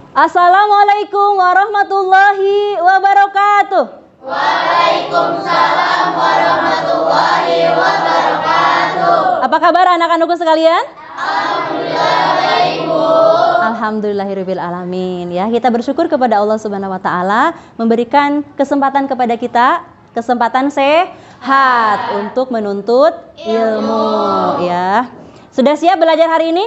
Assalamualaikum warahmatullahi wabarakatuh. Waalaikumsalam warahmatullahi wabarakatuh. Apa kabar anak-anakku sekalian? Alhamdulillah baik, Bu. Alhamdulillahirabbil alamin. Ya, kita bersyukur kepada Allah Subhanahu wa taala memberikan kesempatan kepada kita, kesempatan sehat untuk menuntut ilmu, ya. Sudah siap belajar hari ini?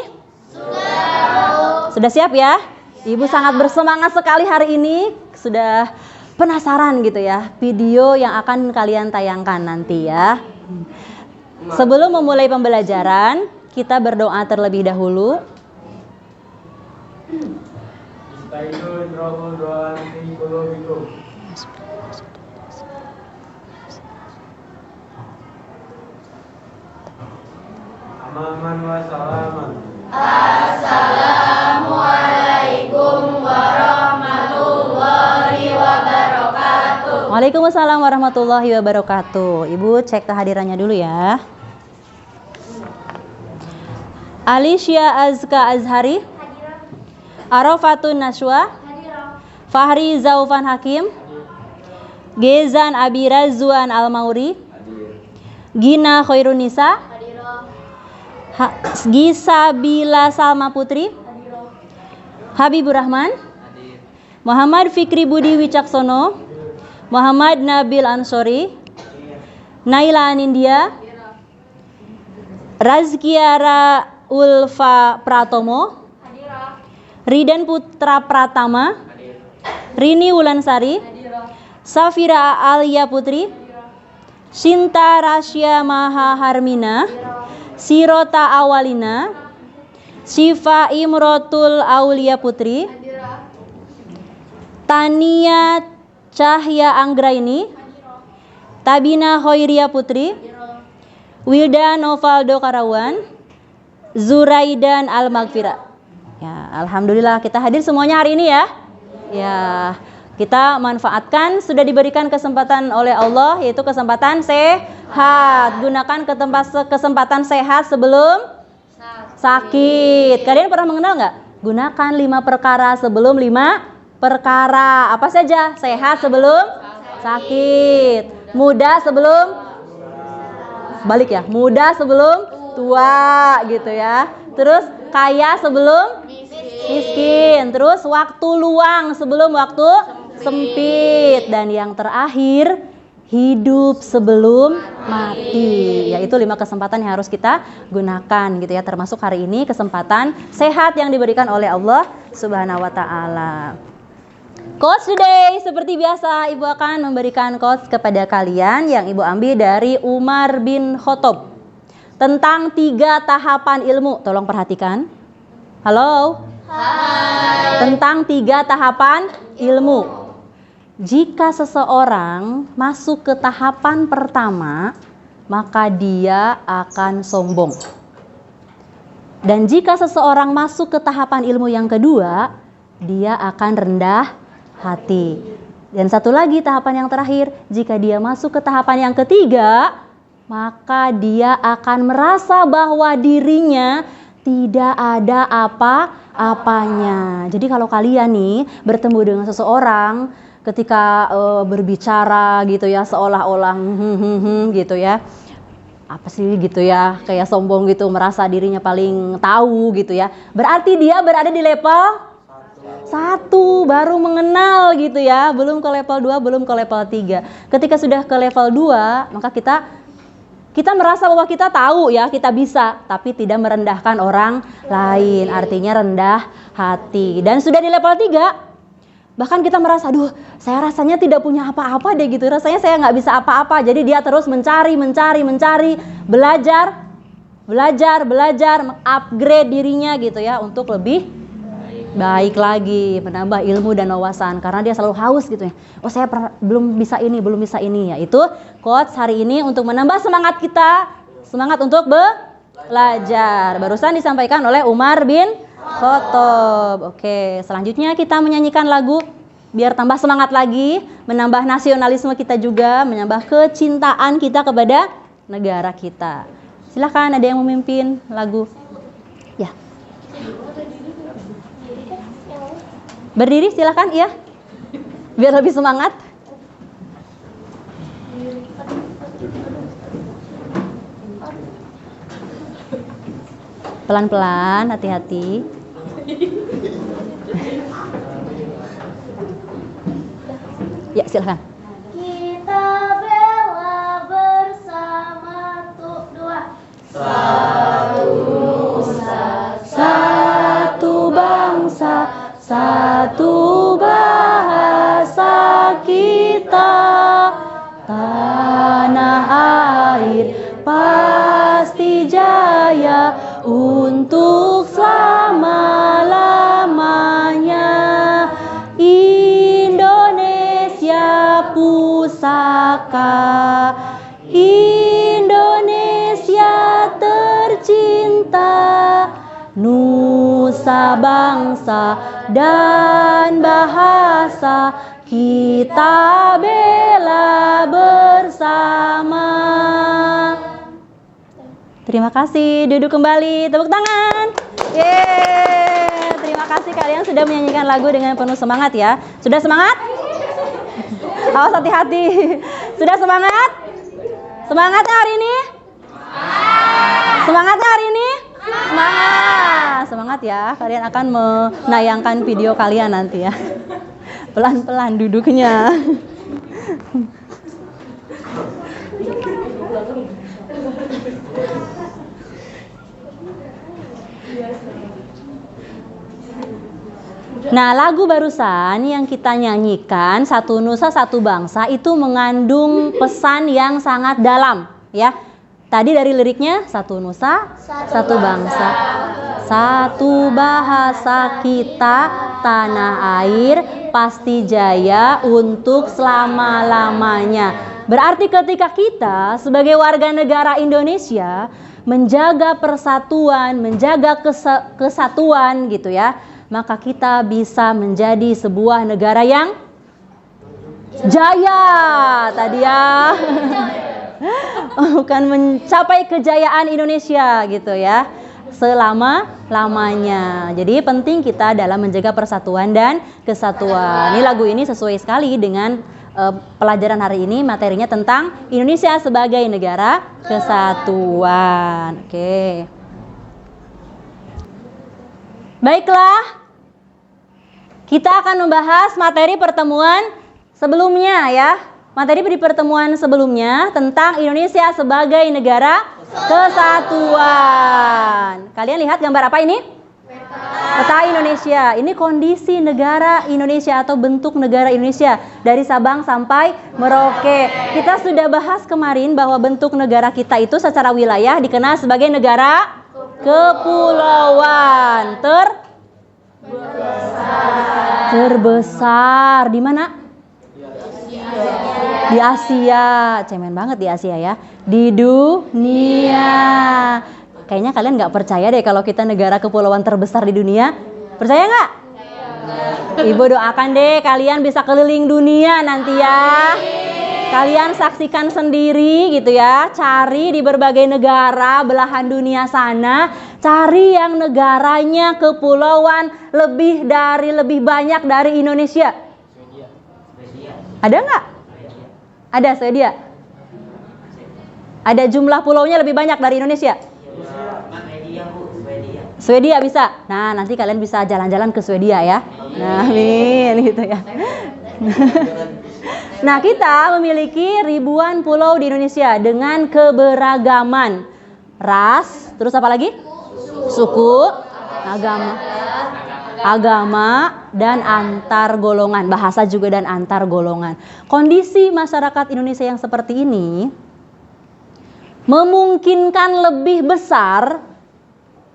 Sudah siap ya? Ibu sangat bersemangat sekali hari ini. Sudah penasaran gitu ya video yang akan kalian tayangkan nanti ya. Sebelum memulai pembelajaran, kita berdoa terlebih dahulu. Amaman wa salaman. Assalamualaikum warahmatullahi wabarakatuh. Waalaikumsalam warahmatullahi wabarakatuh. Ibu cek kehadirannya dulu ya. Alicia Azka Azhari, Arafatun Nashwa, Fahri Zaufan Hakim, Gezan Abi Razwan Al-Mauri, Gina Khairunisa, Gisa Bila Salma Putri, Habibur Rahman, Muhammad Fikri Budi Wicaksono, Muhammad Nabil Ansori, Naila Anindya, Razkiara Ulfa Pratomo, Ridan Putra Pratama, Rini Wulansari, Safira Alia Putri, Sinta Rasya Maha Harmina, Sirota Awalina, Syifa Imrotul Aulia Putri, Tania Cahya Anggraini, Tabina Hoiria Putri, Wilda Novaldo Karawan, Zuraidan Al-Maghfirah. Ya, alhamdulillah kita hadir semuanya hari ini ya. Ya, kita manfaatkan, sudah diberikan kesempatan oleh Allah, yaitu kesempatan sehat. Gunakan kesempatan sehat sebelum sakit. Kalian pernah mengenal nggak? Gunakan 5 perkara sebelum 5 perkara. Apa saja? Sehat sebelum sakit. Muda sebelum balik ya. Muda sebelum tua gitu ya. Terus kaya sebelum miskin. Terus waktu luang sebelum waktu sempit. Dan yang terakhir, hidup sebelum mati. Yaitu 5 kesempatan yang harus kita gunakan gitu ya. Termasuk hari ini kesempatan sehat yang diberikan oleh Allah Subhanahu wa taala. Quotes today, seperti biasa Ibu akan memberikan quotes kepada kalian yang Ibu ambil dari Umar bin Khattab tentang 3 tahapan ilmu. Tolong perhatikan. Halo. Hai. Tentang 3 tahapan ilmu. Jika seseorang masuk ke tahapan pertama, maka dia akan sombong. Dan jika seseorang masuk ke tahapan ilmu yang kedua, dia akan rendah hati. Dan satu lagi tahapan yang terakhir, jika dia masuk ke tahapan yang ketiga, maka dia akan merasa bahwa dirinya tidak ada apa-apanya. Jadi kalau kalian nih bertemu dengan seseorang, ketika berbicara gitu ya, seolah-olah gitu ya, apa sih gitu ya, kayak sombong gitu, merasa dirinya paling tahu gitu ya, berarti dia berada di level 1, baru mengenal gitu ya, belum ke level 2, belum ke level 3. Ketika sudah ke level 2, maka kita merasa bahwa kita tahu ya, kita bisa, tapi tidak merendahkan orang lain, artinya rendah hati. Dan sudah di level 3, bahkan kita merasa, aduh, saya rasanya tidak punya apa-apa deh gitu, rasanya saya nggak bisa apa-apa. Jadi dia terus mencari, belajar, mengupgrade dirinya gitu ya, untuk lebih baik lagi, menambah ilmu dan wawasan, karena dia selalu haus gitu ya. Oh, saya belum bisa ini ya. Itu quotes hari ini untuk menambah semangat kita, semangat untuk belajar. Barusan disampaikan oleh Umar bin Khattab. Oke, selanjutnya kita menyanyikan lagu biar tambah semangat lagi, menambah nasionalisme kita juga, menambah kecintaan kita kepada negara kita. Silakan, ada yang memimpin lagu. Ya. Berdiri silahkan, iya. Biar lebih semangat. Pelan-pelan, hati-hati. Ya, silahkan. Kita bela bersama dua. Satu bangsa, satu bahasa kita. Tanah air pasti jaya untuk selama-lamanya. Indonesia pusaka, Indonesia tercinta, nusa bangsa dan bahasa kita bela bersama. Terima kasih, duduk kembali, tepuk tangan. Yeay, terima kasih kalian sudah menyanyikan lagu dengan penuh semangat ya. Sudah semangat? Awas hati-hati. Sudah semangat? Semangatnya hari ini? Semangatnya hari ini? Semangat. Semangat ya, kalian akan menayangkan video kalian nanti ya. Pelan-pelan duduknya. Nah, lagu barusan yang kita nyanyikan, Satu Nusa Satu Bangsa, itu mengandung pesan yang sangat dalam ya. Tadi dari liriknya, satu nusa, satu bangsa, satu bahasa kita, tanah air pasti jaya untuk selama-lamanya. Berarti ketika kita sebagai warga negara Indonesia menjaga persatuan, menjaga kesatuan gitu ya, maka kita bisa menjadi sebuah negara yang jaya tadi ya. Bukan mencapai kejayaan Indonesia gitu ya, selama-lamanya. Jadi penting kita dalam menjaga persatuan dan kesatuan. Ini lagu ini sesuai sekali dengan pelajaran hari ini, materinya tentang Indonesia sebagai negara kesatuan. Oke. Baiklah, kita akan membahas materi pertemuan sebelumnya ya. Materi di pertemuan sebelumnya tentang Indonesia sebagai negara kesatuan. Kalian lihat gambar apa ini? Peta Indonesia. Ini kondisi negara Indonesia atau bentuk negara Indonesia dari Sabang sampai Merauke. Kita sudah bahas kemarin bahwa bentuk negara kita itu secara wilayah dikenal sebagai negara kepulauan terbesar. Di mana? Di Asia. Cemen banget di Asia ya. Di dunia. Kayaknya kalian nggak percaya deh kalau kita negara kepulauan terbesar di dunia. Percaya nggak? Ibu doakan deh kalian bisa keliling dunia nanti ya. Kalian saksikan sendiri gitu ya. Cari di berbagai negara belahan dunia sana. Cari yang negaranya kepulauan lebih banyak dari Indonesia. Ada nggak? Ada Swedia. Ada jumlah pulaunya lebih banyak dari Indonesia. Swedia bisa. Nah, nanti kalian bisa jalan-jalan ke Swedia ya. Nah, amin gitu ya. Nah, kita memiliki ribuan pulau di Indonesia dengan keberagaman ras, terus apa lagi? Suku, agama dan antar golongan, bahasa juga dan antar golongan. Kondisi masyarakat Indonesia yang seperti ini memungkinkan lebih besar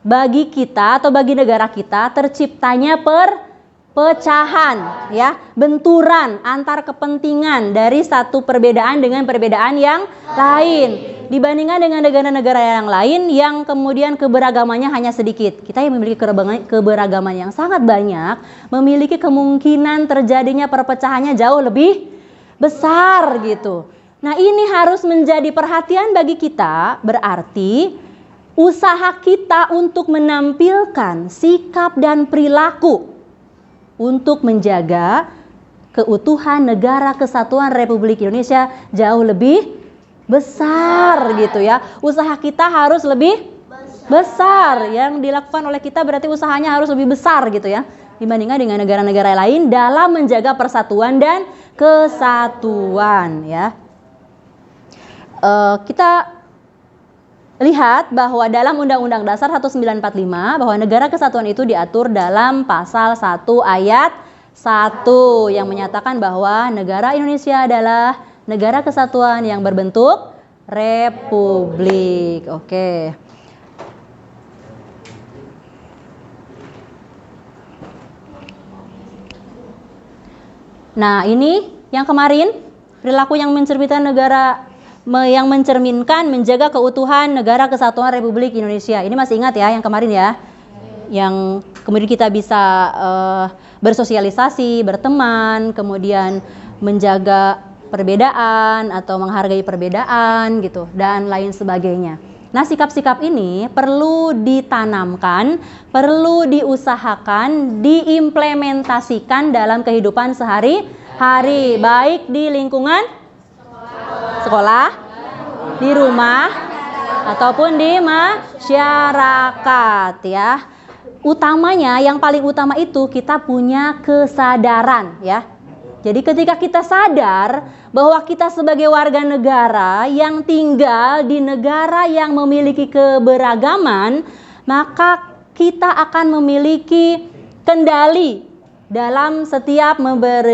bagi kita atau bagi negara kita terciptanya perpecahan ya, benturan antar kepentingan dari satu perbedaan dengan perbedaan yang lain. Dibandingkan dengan negara-negara yang lain yang kemudian keberagamannya hanya sedikit. Kita yang memiliki keberagaman yang sangat banyak, memiliki kemungkinan terjadinya perpecahannya jauh lebih besar gitu. Nah, ini harus menjadi perhatian bagi kita, berarti usaha kita untuk menampilkan sikap dan perilaku untuk menjaga keutuhan negara kesatuan Republik Indonesia jauh lebih besar gitu ya. Usaha kita harus lebih besar. Yang dilakukan oleh kita berarti usahanya harus lebih besar gitu ya, dibandingkan dengan negara-negara lain dalam menjaga persatuan dan kesatuan ya. Kita lihat bahwa dalam Undang-Undang Dasar 1945 bahwa negara kesatuan itu diatur dalam pasal 1 ayat 1 yang menyatakan bahwa negara Indonesia adalah negara kesatuan yang berbentuk republik. Oke. Nah, ini yang kemarin perilaku yang mencerminkan menjaga keutuhan negara kesatuan Republik Indonesia. Ini masih ingat ya yang kemarin ya, yang kemudian kita bisa bersosialisasi, berteman, kemudian menjaga perbedaan atau menghargai perbedaan gitu dan lain sebagainya. Nah, sikap-sikap ini perlu ditanamkan, perlu diusahakan, diimplementasikan dalam kehidupan sehari-hari, baik di lingkungan sekolah, di rumah, ataupun di masyarakat ya. Utamanya, yang paling utama itu kita punya kesadaran ya. Jadi ketika kita sadar bahwa kita sebagai warga negara yang tinggal di negara yang memiliki keberagaman, maka kita akan memiliki kendali dalam setiap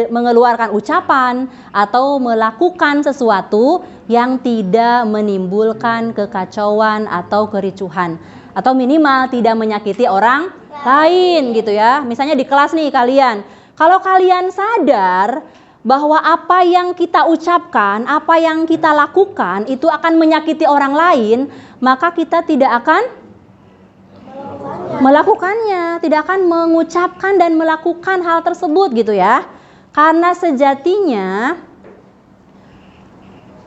mengeluarkan ucapan atau melakukan sesuatu yang tidak menimbulkan kekacauan atau kericuhan, atau minimal tidak menyakiti orang lain gitu ya. Misalnya di kelas nih kalian, kalau kalian sadar bahwa apa yang kita ucapkan, apa yang kita lakukan itu akan menyakiti orang lain, maka kita tidak akan melakukannya, tidak akan mengucapkan dan melakukan hal tersebut gitu ya. Karena sejatinya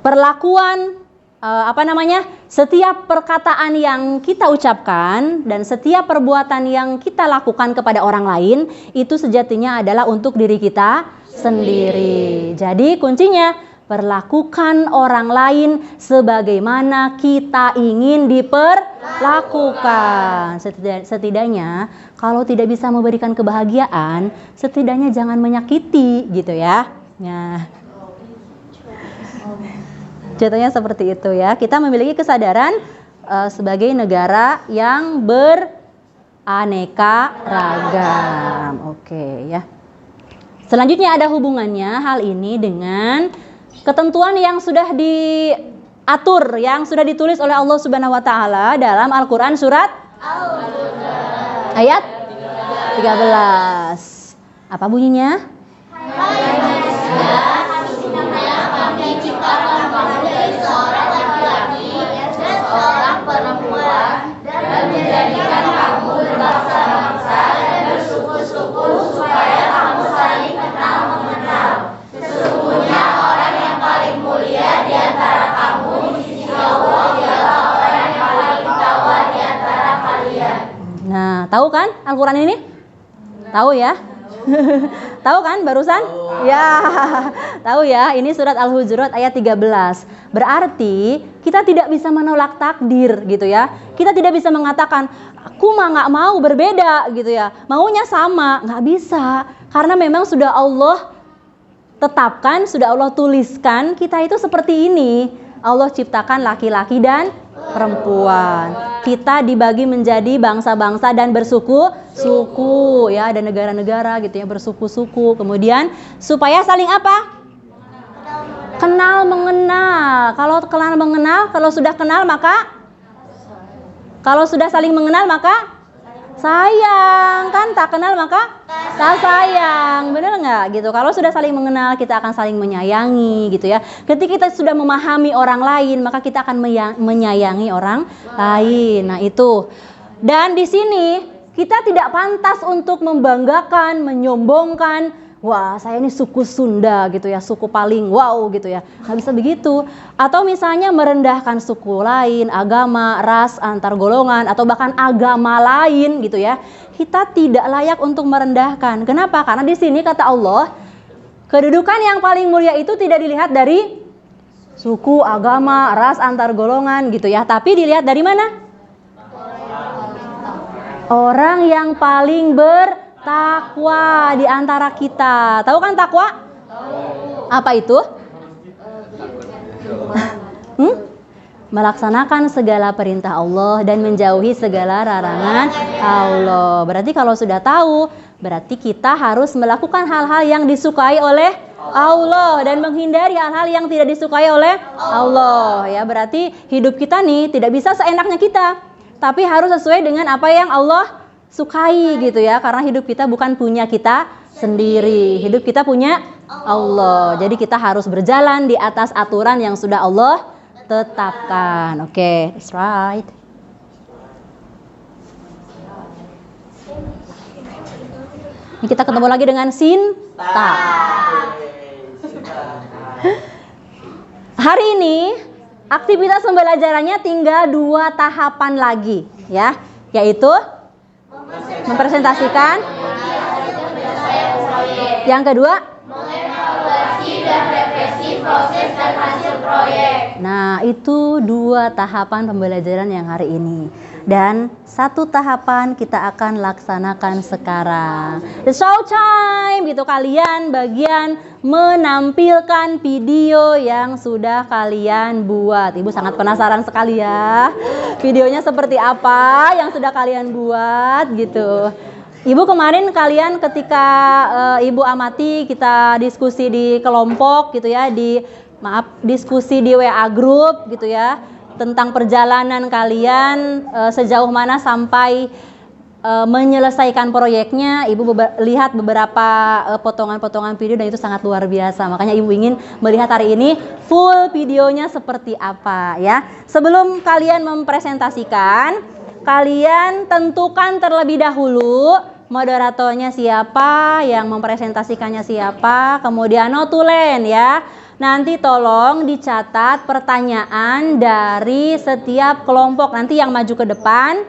perlakuan setiap perkataan yang kita ucapkan dan setiap perbuatan yang kita lakukan kepada orang lain itu sejatinya adalah untuk diri kita sendiri. Jadi kuncinya perlakukan orang lain sebagaimana kita ingin diperlakukan. Setidaknya kalau tidak bisa memberikan kebahagiaan, setidaknya jangan menyakiti gitu ya. Nah, jatuhnya seperti itu ya. Kita memiliki kesadaran sebagai negara yang beraneka ragam. Oke ya. Selanjutnya ada hubungannya hal ini dengan ketentuan yang sudah diatur, yang sudah ditulis oleh Allah Subhanahu wa taala dalam Al-Qur'an surat ayat 13. Apa bunyinya? Hai manusia, sesungguhnya kami ciptakan kamu dari seorang laki-laki dan seorang perempuan dan menjadikan kamu berbangsa-bangsa dan bersuku-suku supaya kamu saling kenal mengenal. Sesungguhnya orang yang paling mulia di antara kamu di sisi Allah ialah orang yang paling taqwa di antara kalian. Nah, tahu kan Al-Qur'an ini? Tahu ya? Tahu kan barusan? Ya, tahu ya. Ini surat Al-Hujurat ayat 13. Berarti kita tidak bisa menolak takdir gitu ya. Kita tidak bisa mengatakan aku mah nggak mau berbeda gitu ya. Maunya sama, nggak bisa. Karena memang sudah Allah tetapkan, sudah Allah tuliskan kita itu seperti ini. Allah ciptakan laki-laki dan perempuan. Kita dibagi menjadi bangsa-bangsa dan bersuku-suku ya, ada negara-negara gitu ya, bersuku-suku. Kemudian supaya saling apa? Kenal mengenal. Kalau kenal mengenal, kalau sudah kenal maka saling mengenal maka sayang, kan? Tak kenal maka tak sayang, bener nggak gitu? Kalau sudah saling mengenal, kita akan saling menyayangi gitu ya. Ketika kita sudah memahami orang lain, maka kita akan menyayangi orang lain. Nah itu. Dan di sini kita tidak pantas untuk membanggakan, menyombongkan wah saya ini suku Sunda gitu ya, suku paling wow gitu ya. Nggak bisa begitu. Atau misalnya merendahkan suku lain, agama, ras, antar golongan, atau bahkan agama lain gitu ya. Kita tidak layak untuk merendahkan. Kenapa? Karena di sini kata Allah, kedudukan yang paling mulia itu tidak dilihat dari suku, agama, ras, antar golongan gitu ya. Tapi dilihat dari mana? Orang yang paling bertakwa di antara kita. Tahu kan takwa? Apa itu? Melaksanakan segala perintah Allah dan menjauhi segala larangan Allah. Berarti kalau sudah tahu, berarti kita harus melakukan hal-hal yang disukai oleh Allah dan menghindari hal-hal yang tidak disukai oleh Allah. Ya, berarti hidup kita nih tidak bisa seenaknya kita, tapi harus sesuai dengan apa yang Allah sukai gitu ya. Karena hidup kita bukan punya kita sendiri. Hidup kita punya Allah. Jadi kita harus berjalan di atas aturan yang sudah Allah tetapkan. Oke, that's right. Ini kita ketemu lagi dengan Sinta. Hari ini aktivitas pembelajarannya tinggal 2 tahapan lagi ya, yaitu mempresentasikan, yang kedua mengevaluasi dan revisi proses dan hasil proyek. Nah, itu 2 tahapan pembelajaran yang hari ini. Dan 1 tahapan kita akan laksanakan sekarang. The show time gitu, kalian bagian menampilkan video yang sudah kalian buat. Ibu sangat penasaran sekali ya. Videonya seperti apa yang sudah kalian buat gitu. Ibu kemarin kalian ketika Ibu amati kita diskusi di kelompok gitu ya, diskusi di WA group gitu ya, tentang perjalanan kalian sejauh mana sampai menyelesaikan proyeknya. Ibu lihat beberapa potongan-potongan video dan itu sangat luar biasa. Makanya Ibu ingin melihat hari ini full videonya seperti apa ya. Sebelum kalian mempresentasikan, kalian tentukan terlebih dahulu moderatornya siapa, yang mempresentasikannya siapa, kemudian notulen ya. Nanti tolong dicatat pertanyaan dari setiap kelompok. Nanti yang maju ke depan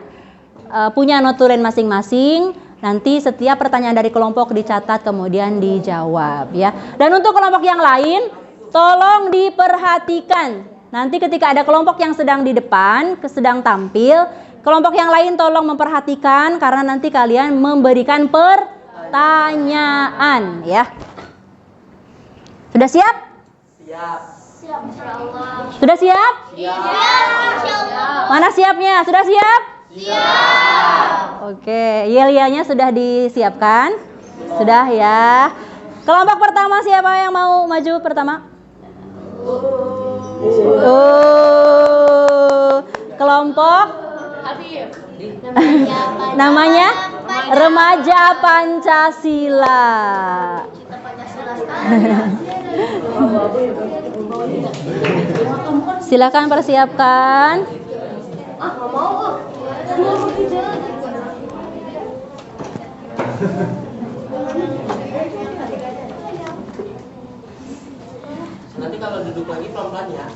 punya notulen masing-masing. Nanti setiap pertanyaan dari kelompok dicatat kemudian dijawab ya. Dan untuk kelompok yang lain tolong diperhatikan. Nanti ketika ada kelompok yang sedang di depan, sedang tampil, kelompok yang lain tolong memperhatikan karena nanti kalian memberikan pertanyaan ya. Sudah siap? Siap, insyaallah. Sudah siap? Siap, insyaallah. Mana siapnya? Sudah siap? Siap. Oke, yel-yelnya sudah disiapkan? Sudah ya. Kelompok pertama siapa yang mau maju pertama? Kelompok namanya Remaja Pancasila. Silakan persiapkan. Nanti kalau duduk lagi pelan-pelan ya.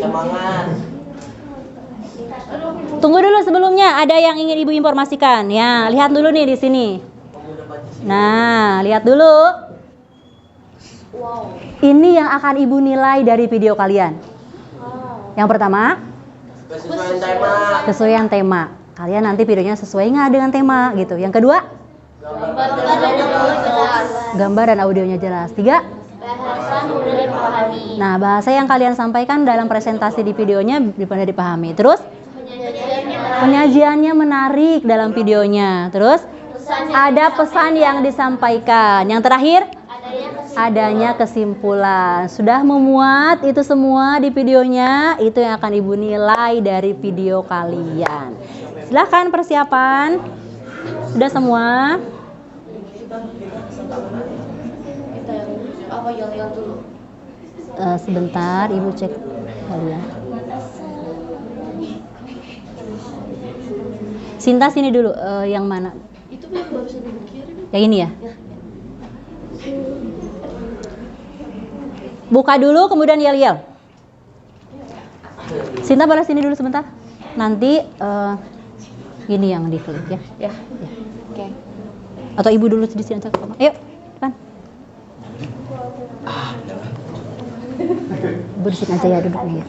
Semangat. Tunggu dulu sebelumnya, ada yang ingin Ibu informasikan. Ya, lihat dulu nih di sini. Nah, lihat dulu. Ini yang akan Ibu nilai dari video kalian. Yang pertama, kesesuaian tema. Kalian nanti videonya sesuai nggak dengan tema gitu. Yang kedua, gambar dan audionya jelas. 3, Bahasa mudah dipahami. nah bahasa yang kalian sampaikan dalam presentasi di videonya mudah dipahami. Terus penyajiannya menarik dalam videonya. Terus ada pesan yang disampaikan. Yang terakhir, adanya kesimpulan. Sudah memuat itu semua di videonya, itu yang akan Ibu nilai dari video kalian. Silahkan persiapan. Sudah semua? Apa yel-yel dulu? Sebentar, Ibu cek kalian. Sinta sini dulu, yang mana? Itu baru saja dikirim. Yang ini ya? Buka dulu, kemudian yel-yel. Sinta boleh sini dulu sebentar. Nanti ini yang diklik ya. Ya. Oke. Atau Ibu dulu di sini aja. Ayo, depan. Ibu di sini aja ya duduknya ya.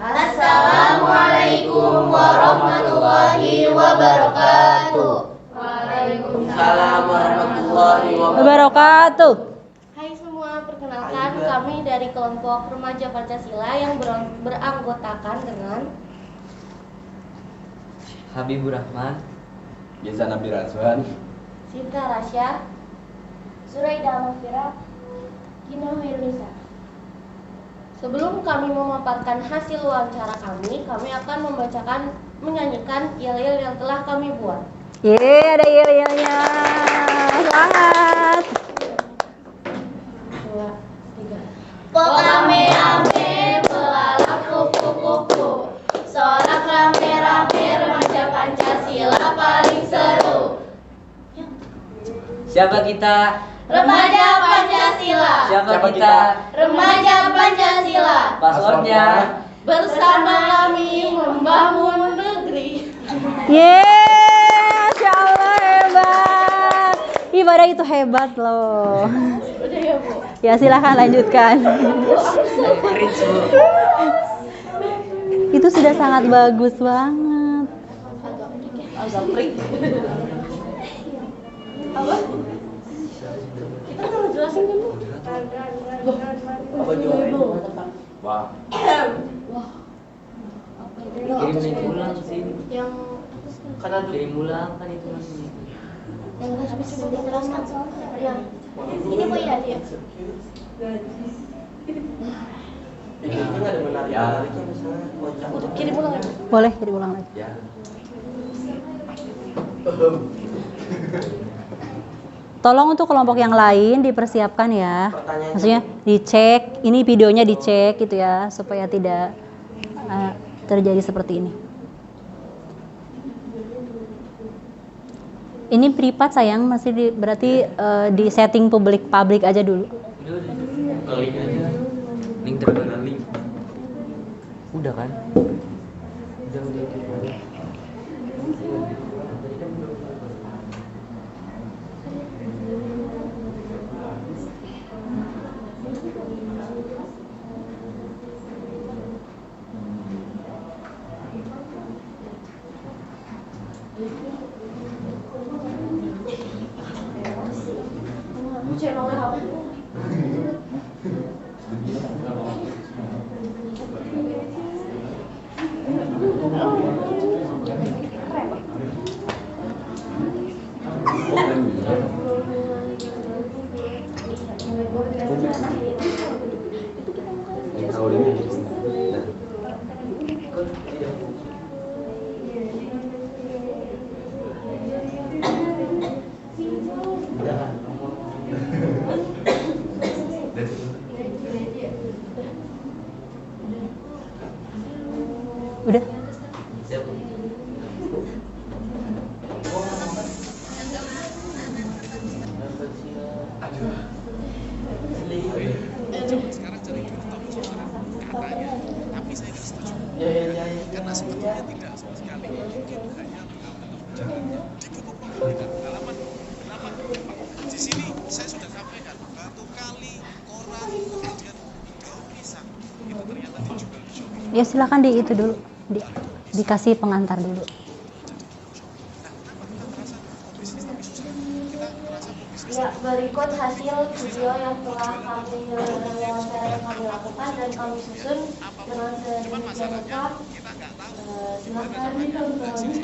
Assalamualaikum warahmatullahi wabarakatuh. Waalaikumsalam warahmatullahi Wabarakatuh. Hai semua, perkenalkan kami dari kelompok remaja Pancasila yang beranggotakan dengan Habibur Rahman, Yeza Nabi Razwan, Sinta Rasya, Zuraida Almafira, Gina Wirnisa. Sebelum kami memaparkan hasil wawancara kami akan menyanyikan yel-yel yang telah kami buat. Ada yel-yelnya. Semangat. 2, 3. Rame-rame belalak kupu-kupu, sorak rame-rame remaja Pancasila paling seru. siapa kita? Remaja Pancasila, Siapa kita? remaja Pancasila, Passwordnya? bersama kami membangun negeri. Masya Allah, hebat. Ibadah itu hebat loh. Udah ya Bu? Ya silahkan lanjutkan. Itu sudah sangat bagus banget. Agak freak. Apa? Kita kalau jelasin kan Bu? Apa jawabannya? wah, Kirim link ulang sih. Yang Karena Kirim ulang kan itu masih. yang habis coba diteruskan yang ini Bu ya dia. itu nggak ada menarik-menariknya misalnya kocak. Untuk kirim ulang ya. Boleh diulang lagi. ya. Tolong untuk kelompok yang lain dipersiapkan ya. Pertanyaannya. Maksudnya dicek, ini videonya dicek gitu ya, supaya tidak terjadi seperti ini. Ini privat sayang, masih berarti di setting publik aja dulu. Link aja. Link terbaru. Link. Udah kan? Udah. Bu channelnya apa? Udah. Karena sebetulnya tidak sama sekali. Mungkin hanya di buku pemberitaan pengalaman. Kenapa? Di sini saya sudah sampaikan batu kali, koran, kemudian daun pisang itu ternyata dijual di Shopee. Ya silakan di itu dulu, dikasih pengantar dulu. Ya, berikut hasil video yang telah kami wawancara yang kami lakukan dan kami susun dengan sedemikian lengkap. Silakan ditonton.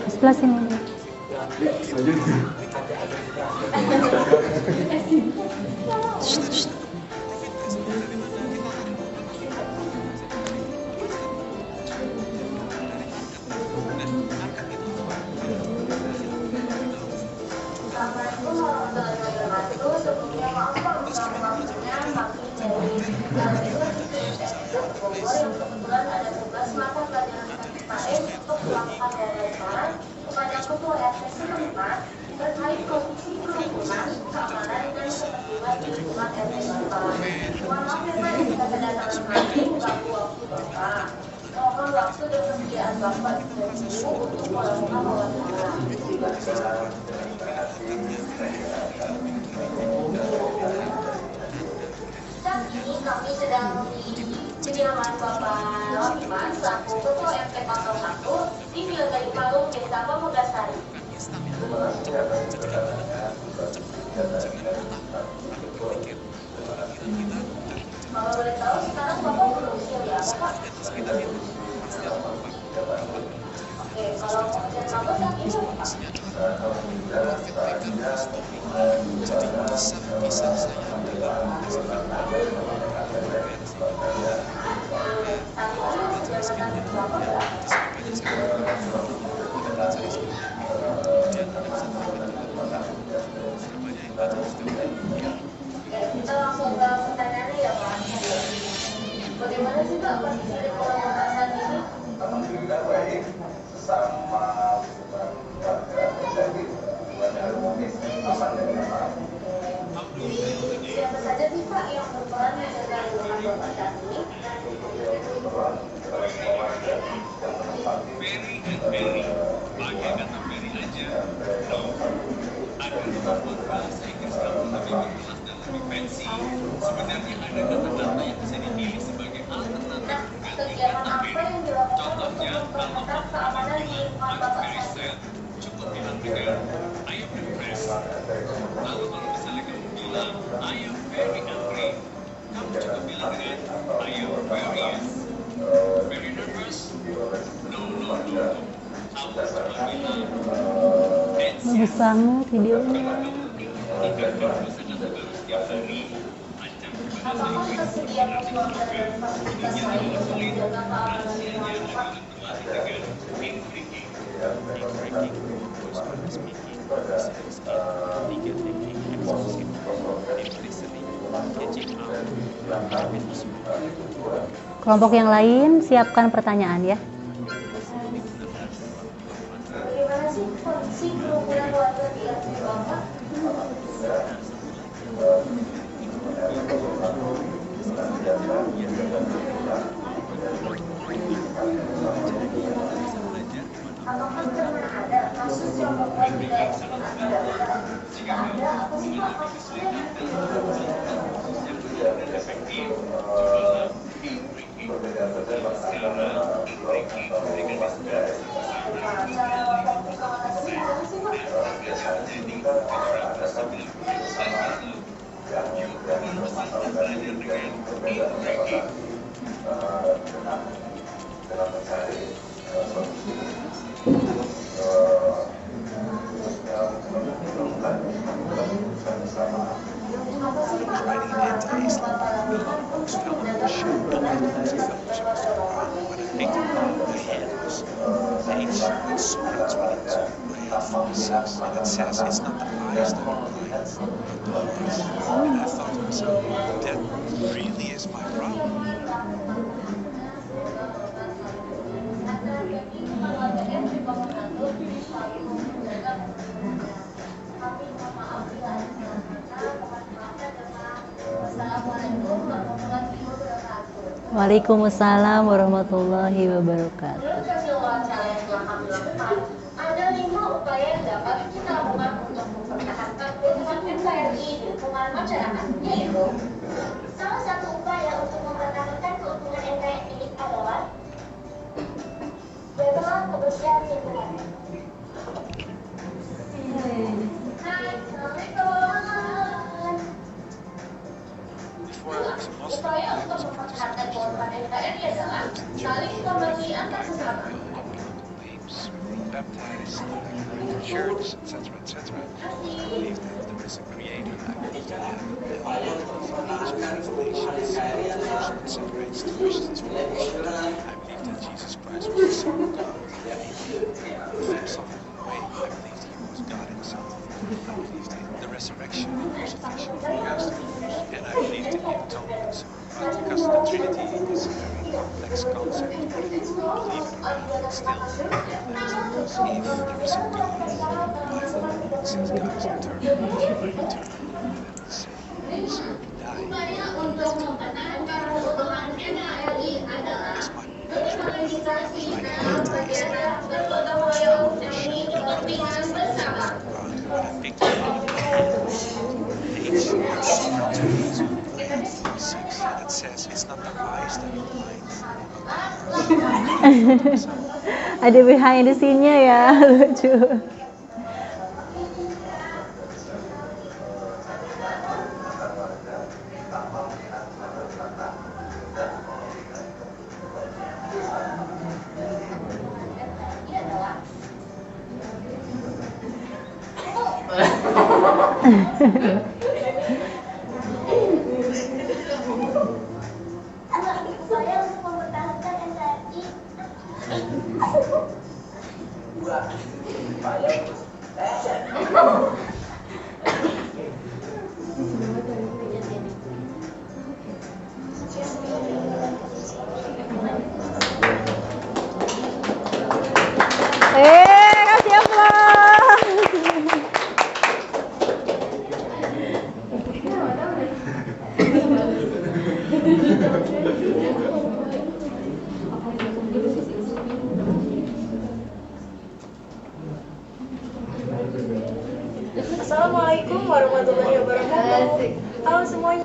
Sebelah sini. dilakukan pemeriksaan kepada Ketua RT setempat terkait kondisi kerumunan, keamanan, dan ketertiban di lingkungan RT setempat. Mohon maaf ya Pak, jika kedatangan kami mengganggu waktu Bapak. Mohon waktu dan kesediaan Bapak dan Ibu untuk melakukan wawancara. Saat ini kami sedang memiliki kediaman Bapak Rotman selaku Ketua RT 01 di Wilayah Palung, Desa Pemugasari. Kalau boleh tahu sekarang Bapak berusia berapa Pak? Oke, kalau pekerjaan Bapak saat ini apa Pak? Kita langsung ke pertanyaannya ya Pak. Bagaimana sih Pak kondisi lingkungan Bapak saat ini? Siapa saja sih Pak yang berperan menjaga lingkungan Bapak saat ini? Very, pakai kata very aja. No. Ada membuat bahasa Inggris kamu lebih jelas dan lebih fancy. Sebenarnya ada kata-kata yang bisa dipilih sebagai alternatif Kegiatan apa yang dilakukan Contohnya, untuk memperketat keamanan di lingkungan I'm Bapak very saat ini? sad. Cukup bilang dengan I am impressed. Lalu kalau misalnya kamu bilang I am very angry, kamu cukup bilang dengan I am very nervous. No. Kamu cuma bilang Bagus banget videonya. jika kamu sangat baru setiap hari, ancam Apakah tersedia keluarga dan fasilitas lain untuk menjaga keamanan lingkungan Bapak? Kelompok yang lain siapkan pertanyaan ya. Bagaimana sih kondisi kerumunan warga di RT Bapak? Apakah pernah ada kasus yang membuat wilayah setempat darurat? Jika ada, apa sih Pak kasusnya? Cara Bapak mengatasi gimana sih Pak? Apa sih Pak langkah yang Bapak lakukan untuk menjaga keamanan dan ketertiban pada Bapak? It says it's not the eyes that are blind, but the heart. And I thought to myself, that really is my problem. Assalamualaikum warahmatullahi wabarakatuh. Waalaikumsalam warahmatullahi wabarakatuh. Menurut hasil wawancara yang telah kami lakukan, ada 5 upaya yang dapat kita lakukan untuk mempertahankan lingkungan NKRI di lingkungan masyarakat, yaitu salah satu upaya untuk mempertahankan keuntungan NKRI adalah jaga kebersihan lingkungan. Hai, Assalamualaikum. Upaya untuk mempertahankan keuntungan NKRI adalah saling memberi antar sesama. Baptized, church, etc., etc. I believe that there is a creator. I believe that that separates the Christians from the Muslims. I believe that Jesus Christ was the Son of God. And in a philosophical way, I believe he was God himself. I believe in the resurrection and crucifixion of Christ. And I believe in the atonement. Because the Trinity is a very complex concept, but if you believe in God, still, because if there is a God, the Bible says God is eternal, and the same. So he died. That's my perspective. I believe there is a but I think nature has cartoons of 6 that says it's not the eyes that are blind. Ada behind the scene-nya ya, lucu. Saya untuk mempertahankan NKRI. Kasih aplaus. Assalamualaikum warahmatullahi wabarakatuh. Halo semuanya.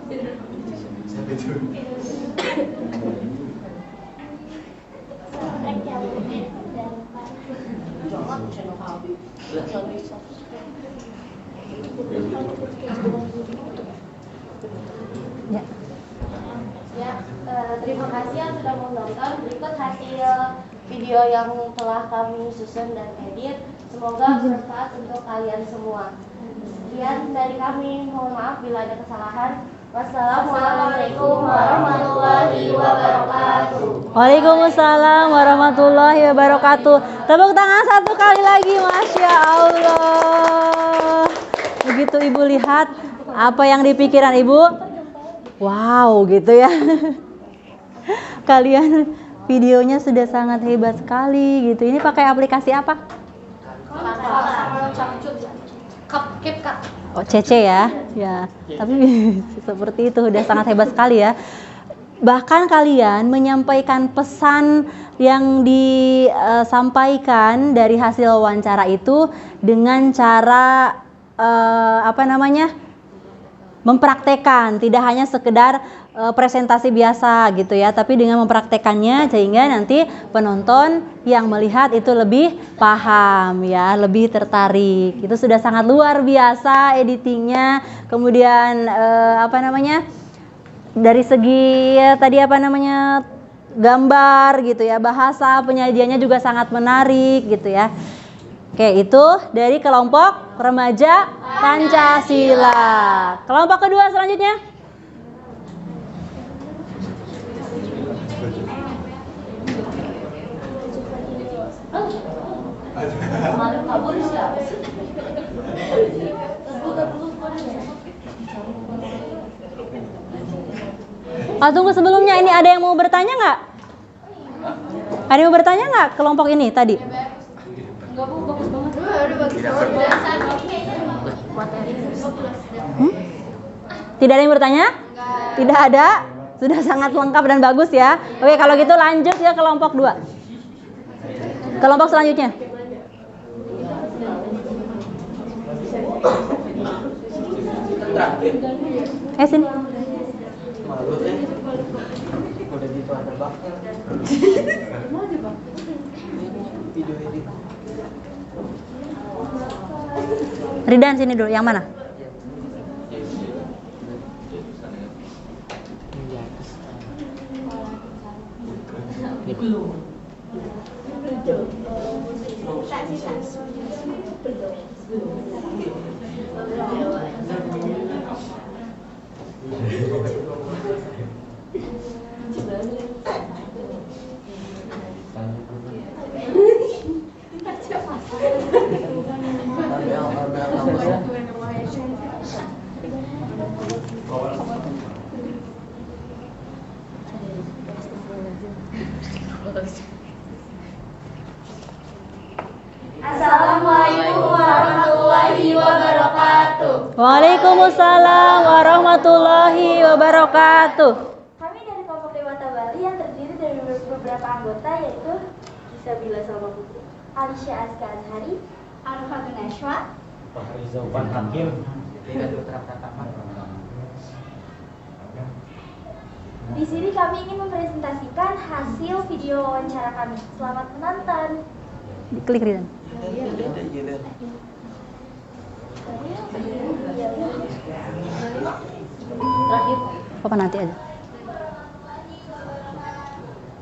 Terima kasih yang sudah menonton. Berikut hasil video yang telah kami susun dan edit. Semoga bermanfaat untuk kalian semua. Sekian dari kami. Mohon maaf bila ada kesalahan. Wassalamualaikum warahmatullahi wabarakatuh. Waalaikumsalam warahmatullahi wabarakatuh. Tepuk tangan satu kali lagi, Masya Allah. Begitu Ibu lihat apa yang di pikiran Ibu, wow gitu ya. Kalian videonya sudah sangat hebat sekali gitu. Ini pakai aplikasi apa? CapCut. Oh, CC ya. Ya. Tapi seperti itu udah sangat hebat sekali ya. Bahkan kalian menyampaikan pesan yang disampaikan dari hasil wawancara itu dengan cara mempraktekkan, tidak hanya sekedar presentasi biasa gitu ya, tapi dengan mempraktekannya sehingga nanti penonton yang melihat itu lebih paham ya, lebih tertarik. Itu sudah sangat luar biasa editingnya. Kemudian dari segi gambar gitu ya, bahasa penyajiannya juga sangat menarik gitu ya. Oke, itu dari kelompok remaja Pancasila. Kelompok kedua selanjutnya. Tunggu sebelumnya, ini ada yang mau bertanya nggak? Ada yang mau bertanya nggak kelompok ini tadi? Enggak, Bu, bagus banget. Tidak ada yang bertanya? Tidak ada? Sudah sangat lengkap dan bagus ya. Oke, kalau gitu lanjut ya kelompok 2. Kelompok selanjutnya. Sini. Malu ya. Udah gitu ada baknya. Video edit. Ridan sini dulu, yang mana? Assalamualaikum warahmatullahi wabarakatuh. Waalaikumsalam warahmatullahi wabarakatuh. Kami dari kelompok Dewata Bali yang terdiri dari beberapa anggota yaitu Isabila Salma Putri, Alicia Aska Azhari, Arfa Gunashwa, Riza Upan Hakim. Di sini kami ingin mempresentasikan hasil video wawancara kami. Selamat menonton. Diklik Ridan. Terakhir. Apa nanti aja?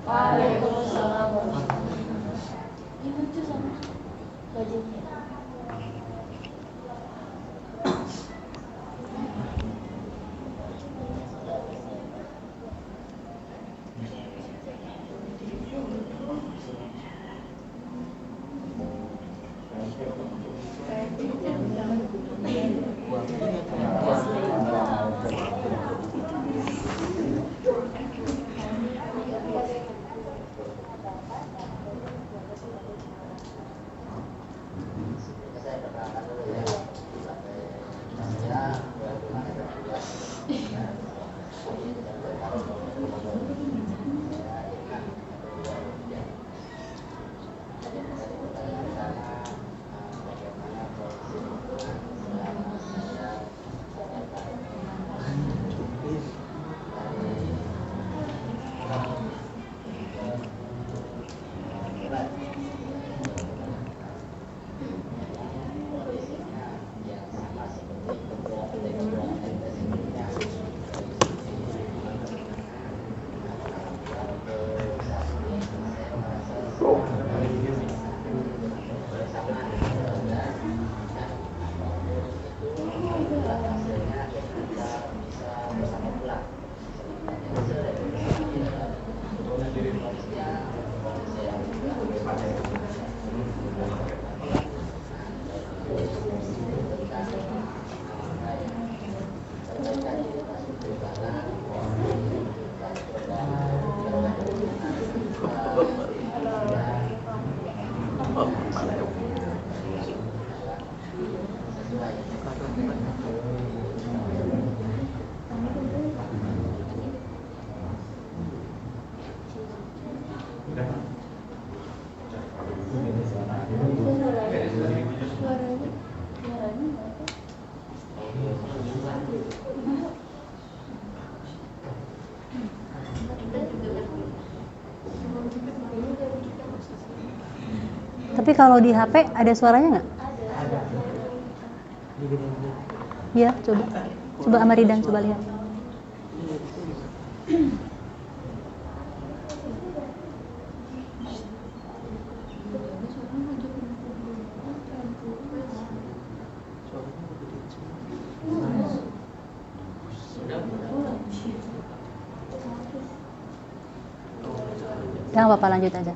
Waalaikumsalam. Tapi kalau di HP ada suaranya nggak? Iya, coba. Coba Amaridan, coba lihat. Jangan apa-apa, lanjut aja.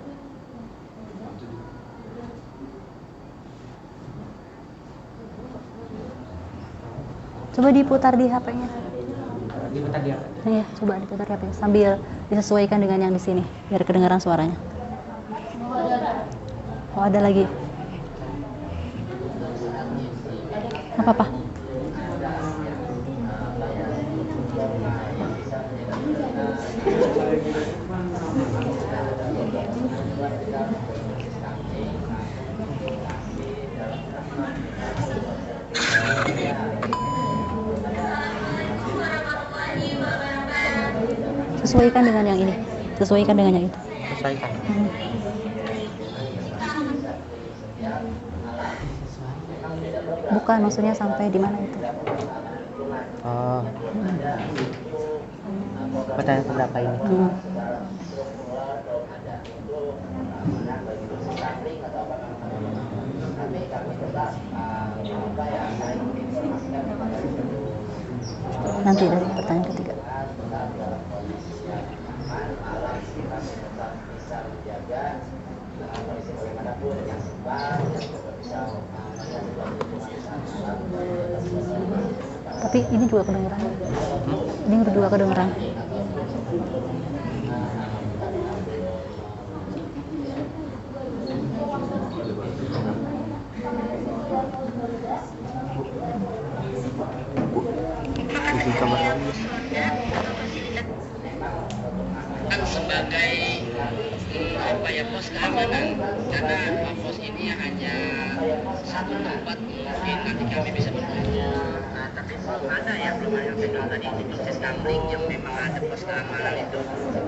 Coba diputar di HP-nya. Diputar di HP. Iya, coba diputar di HP sambil disesuaikan dengan yang di sini biar kedengaran suaranya. Oh, ada lagi. Apa-apa? Sesuaikan dengan yang ini, sesuaikan dengan yang itu. Sesuaikan. Bukan, maksudnya sampai di mana itu? Oh. Pertanyaan keberapa ini? Nanti dari pertanyaan ketiga. Tapi ini juga kedengeran. Ini juga kedengeran. sebagai pos keamanan, karena pos ini hanya satu tempat mungkin nanti kami bisa berbeda. Nah, tapi belum ada yang pegang tadi itu Siskamling yang memang ada pos keamanan itu untuk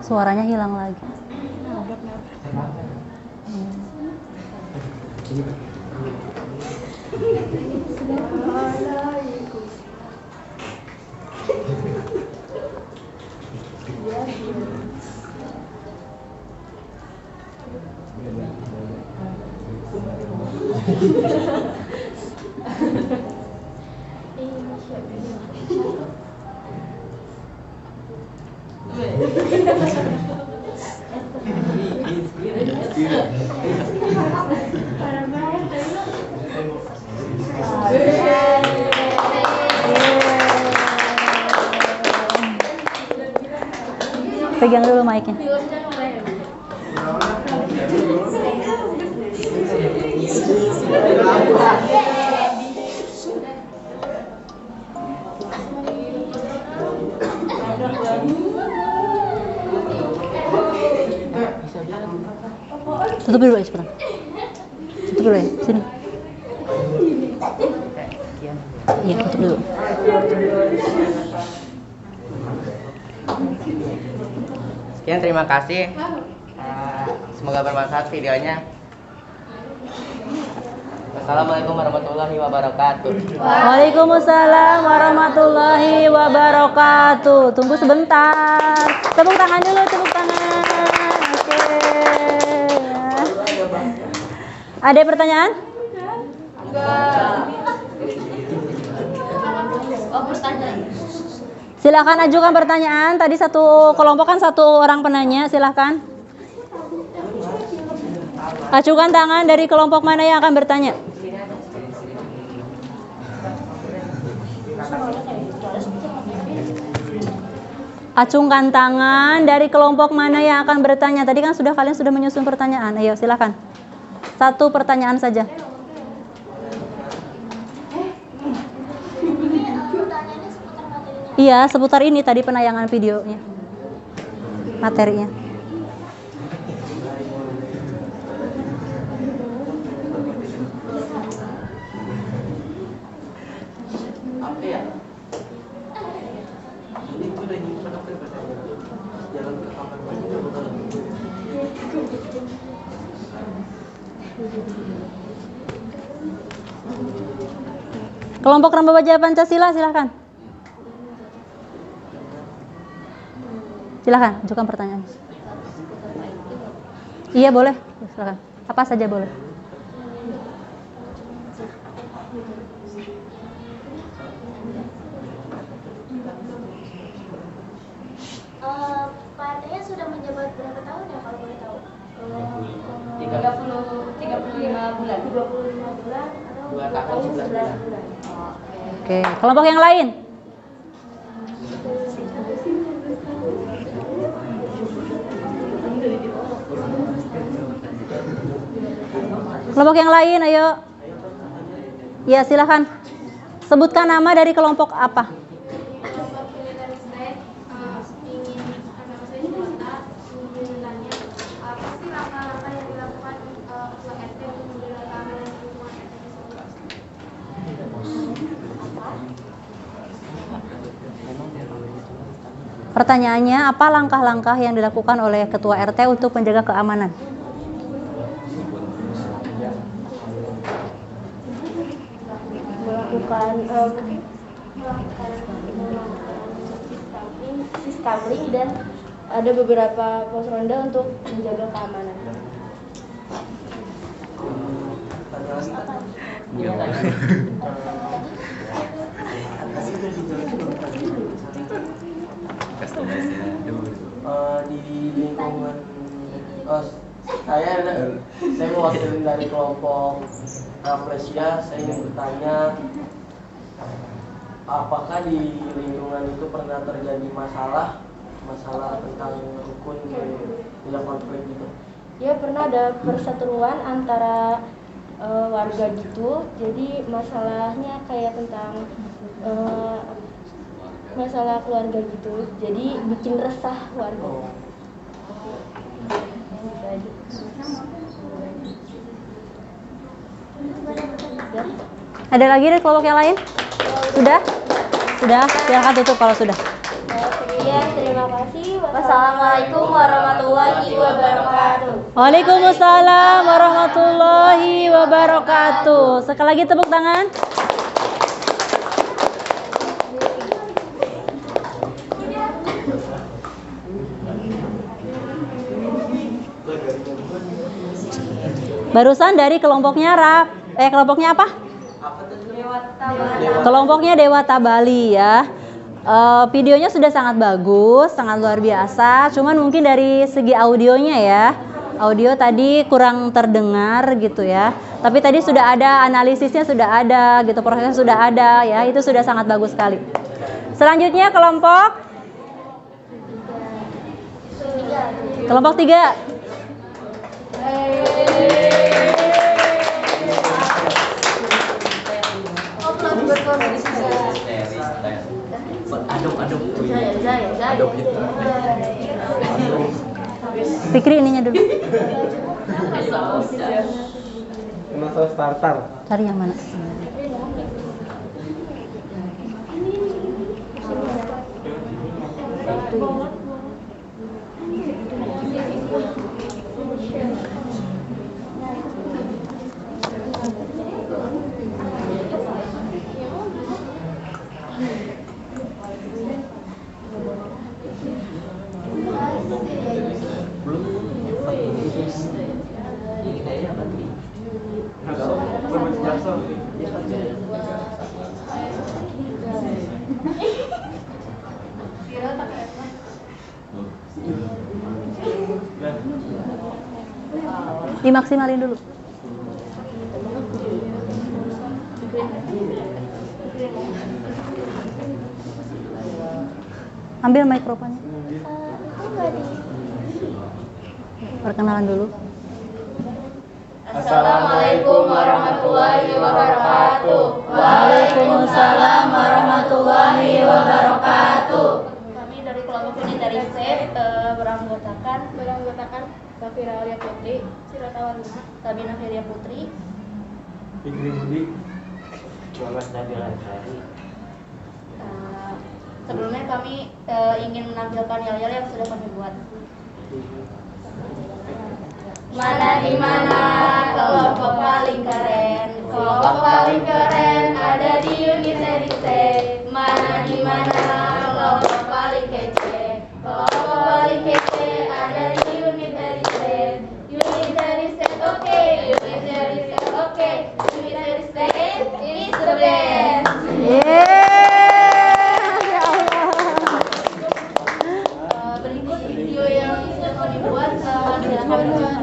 Suaranya hilang lagi. Pegang dulu mic-nya. Tutup dulu ya cepetan. Tutup dulu ya, sini. Iya, tutup dulu. Sekian, terima kasih. Semoga bermanfaat videonya. Assalamualaikum warahmatullahi wabarakatuh. Waalaikumsalam warahmatullahi wabarakatuh. Tunggu sebentar. Tepuk tangan dulu, tepuk tangan. Oke. Ada pertanyaan? Enggak. Oh, pertanyaan. Silakan ajukan pertanyaan. Tadi satu kelompok kan satu orang penanya. Silakan. Ajukan tangan dari kelompok mana yang akan bertanya. Acungkan tangan dari kelompok mana yang akan bertanya. Tadi kan kalian sudah menyusun pertanyaan. Ayo silakan. Satu pertanyaan saja. Iya, seputar ini tadi penayangan videonya. Materinya. Apa ya? Ini udah nyimpan apa ya pertanyaan? Jalan ke kamar mandi udah bukan. Kelompok Remaja Pancasila silakan. Silakan, ajukan pertanyaan. Iya boleh, silakan. Apa saja boleh. Pak RT-nya sudah menjabat berapa tahun ya kalau boleh tahu? 35 bulan. 25 bulan atau 2 tahun 11 bulan? Oke, kelompok yang lain. Kelompok yang lain, ayo. Ya, silakan. Sebutkan nama dari kelompok apa? Pertanyaannya, apa langkah-langkah yang dilakukan oleh Ketua RT untuk menjaga keamanan? Melakukan sisteming dan ada beberapa pos ronda untuk menjaga keamanan. Di lingkungan saya mewakili dari kelompok Rafflesia. Saya ingin bertanya, apakah di lingkungan itu pernah terjadi masalah tentang rukun tidak konflik gitu? Ya, pernah ada perseteruan antara warga gitu. Jadi masalahnya kayak tentang masalah keluarga gitu. Jadi bikin resah warga. Ada lagi dari kelompok yang lain? Sudah? Sudah, silakan tutup kalau sudah. Sekian, terima kasih. Wassalamualaikum warahmatullahi wabarakatuh. Waalaikumsalam warahmatullahi wabarakatuh. Sekali lagi tepuk tangan. Barusan dari kelompoknya kelompoknya apa? Kelompoknya Dewata Bali ya. Videonya sudah sangat bagus, sangat luar biasa. Cuman mungkin dari segi audionya ya, audio tadi kurang terdengar gitu ya. Tapi tadi sudah ada analisisnya, sudah ada gitu, prosesnya sudah ada ya. Itu sudah sangat bagus sekali. Selanjutnya kelompok 3. Fikri ininya dulu. Masalah starter. Cari yang mana? Dimaksimalin dulu. Ambil mikrofonnya. Perkenalan dulu. Assalamualaikum warahmatullahi wabarakatuh. Waalaikumsalam warahmatullahi wabarakatuh. Kami dari kelompok unitari C beranggotakan Safira Aulia Putri, Siratawan Luna, Sabina Feria Putri, Fikri Budi, Muhammad Nabil Ansari. Sebelumnya kami ingin menampilkan yel-yel yang sudah kami buat. Mana di mana kelompok paling keren? Kelompok paling keren ada di unitari C. Mana di mana kelompok paling kece? Kelompok paling kece ada di unitari C. Unitari C oke, unitari C oke, unitari C ini the best. Berikut video yang sudah kami buat, silakan menonton.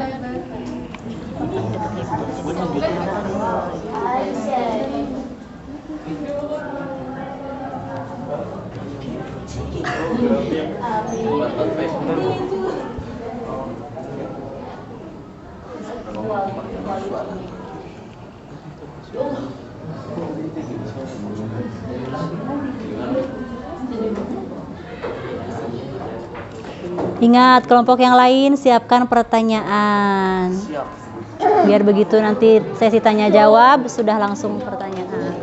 Ingat, kelompok yang lain siapkan pertanyaan. Siap. Biar begitu nanti sesi tanya jawab sudah langsung pertanyaan.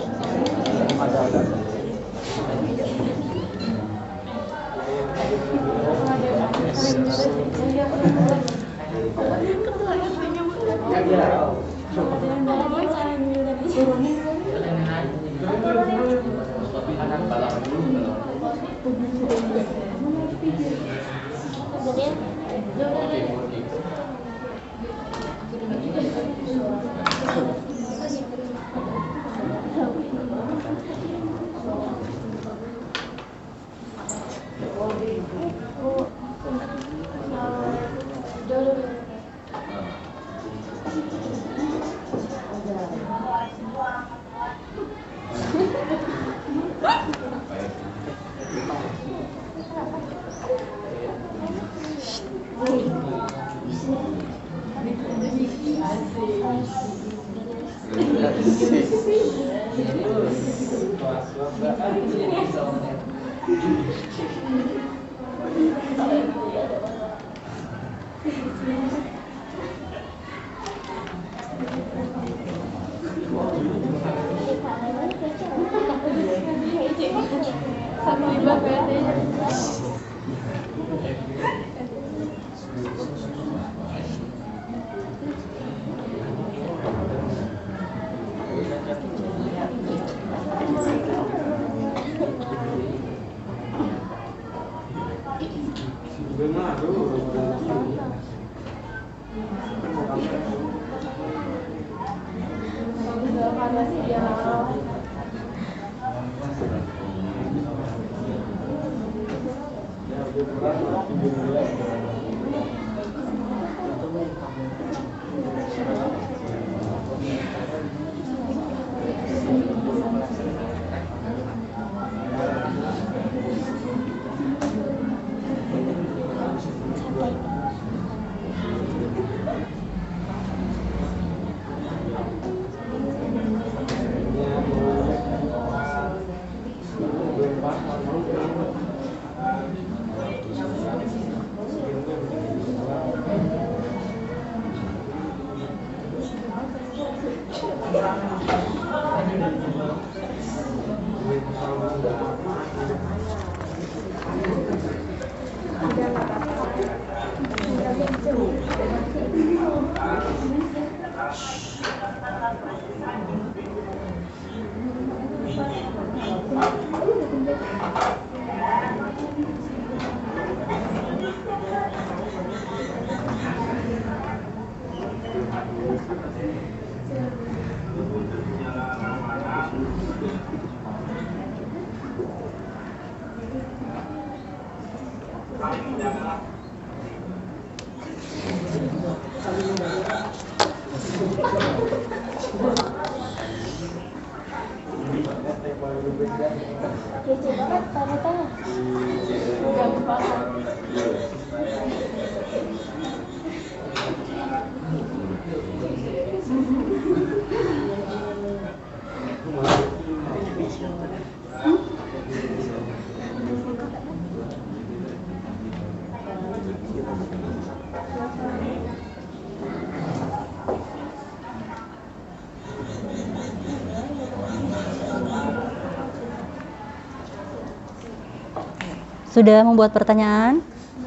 Sudah membuat pertanyaan?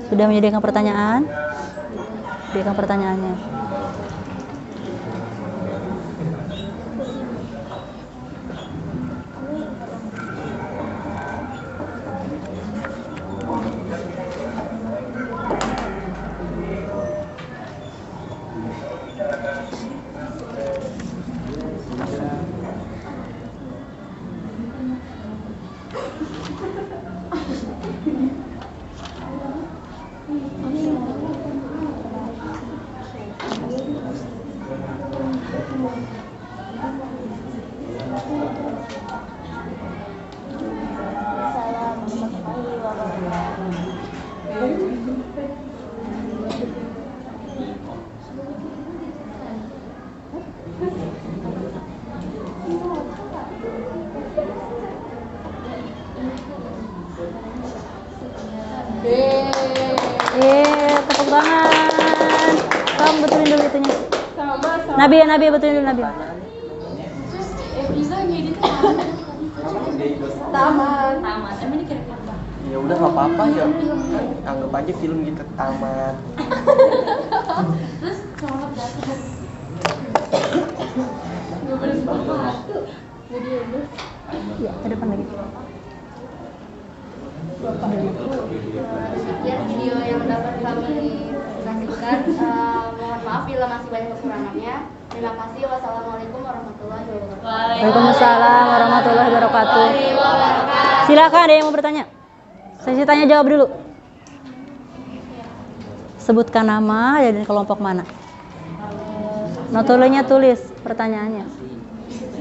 Sudah menyediakan pertanyaan? Menyediakan pertanyaannya. Tepuk tangan. Kamu betulin dulu itunya. Nabi betulin dulu Nabi. Taman. Emang ini kira-kira apa? Ya udah nggak apa-apa ya. Anggap aja film gitu tamat. Terus selamat datang. Nggak boleh sepatu. Jadi udah. Ya, ke depan lagi. Sekian video yang dapat kami kasihkan. Mohon maaf bila masih banyak kekurangannya. Terima kasih. Wassalamualaikum warahmatullahi wabarakatuh. Waalaikumsalam warahmatullahi wabarakatuh. Silakan, ada yang mau bertanya? Sesi tanya jawab dulu. Sebutkan nama dan kelompok mana. Notulenya tulis pertanyaannya.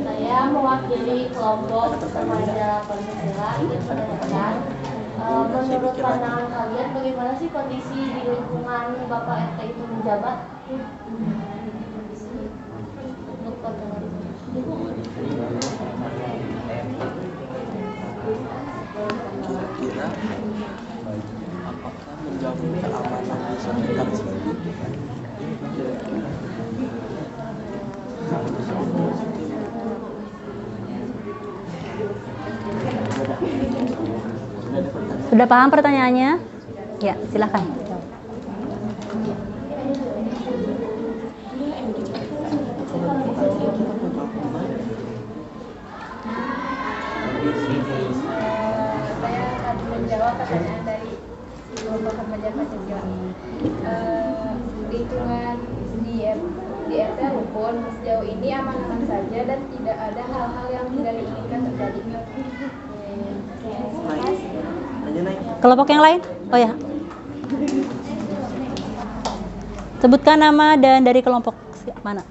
Saya mewakili kelompok remaja Pancasila ingin menanyakan, menurut pandangan kalian bagaimana sih kondisi di lingkungan Bapak RT itu menjabat? Untuk pandangan. Kira apakah menjamin keamanan di sekitar sini? Sudah paham pertanyaannya? Ya, silakan. Saya akan menjawab pertanyaan dari kelompok remaja Pancasila. Lingkungan di RT rukun sejauh ini aman-aman saja dan tidak ada hal-hal yang tidak diinginkan terjadi. Naik. Kelompok yang lain? Oh ya. Sebutkan nama dan dari kelompok mana.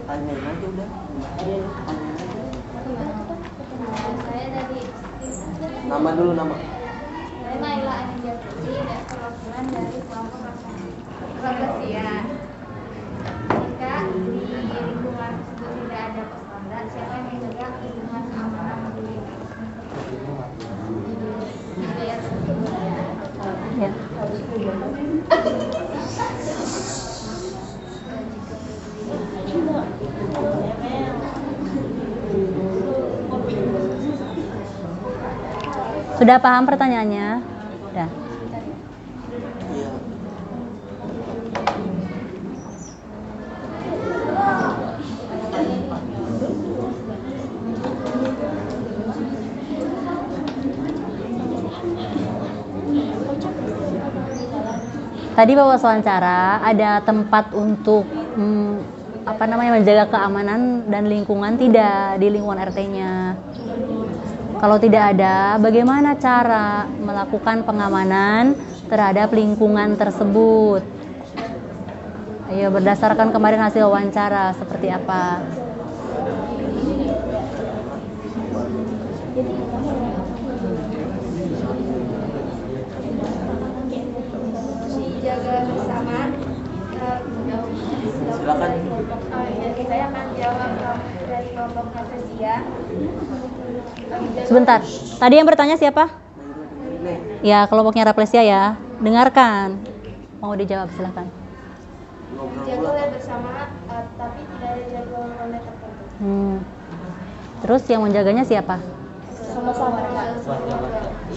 Tanyain aja udah. Saya dari Nama dulu nama. saya Naila Anindya Putri dan perwakilan dari kelompok Rahasia. Jika di lingkungan tersebut tidak ada pos ronda, siapa yang menjaga lingkungan keamanan di daerah tersebut? Ya. Sudah paham pertanyaannya? Sudah. Iya. Tadi Bapak wawancara ada tempat untuk menjaga keamanan dan lingkungan tidak di lingkungan RT-nya. Kalau tidak ada, bagaimana cara melakukan pengamanan terhadap lingkungan tersebut? Ayo, berdasarkan kemarin hasil wawancara seperti apa? Dijaga bersama. Silakan. Saya akan jawab dari kelompok Rahasia. Sebentar. Tadi yang bertanya siapa? Ya, kelompoknya Raplesia ya. Dengarkan. Mau dijawab, silakan. Jadwalnya bersama, tapi tidak ada jadwal online tertentu. Terus yang menjaganya siapa? Sama-sama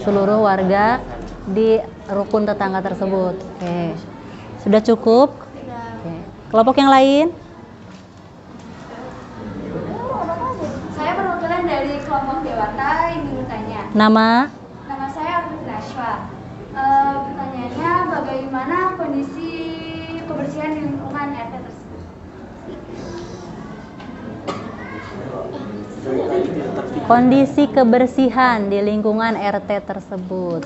Seluruh warga di rukun tetangga tersebut. Oke. Sudah cukup? Oke. Kelompok yang lain? Saya perwakilan dari kelompok Dewata ingin bertanya. Nama? Nama saya Arif Nashwa. Pertanyaannya, bagaimana kondisi kebersihan di lingkungan RT tersebut? Kondisi kebersihan di lingkungan RT tersebut.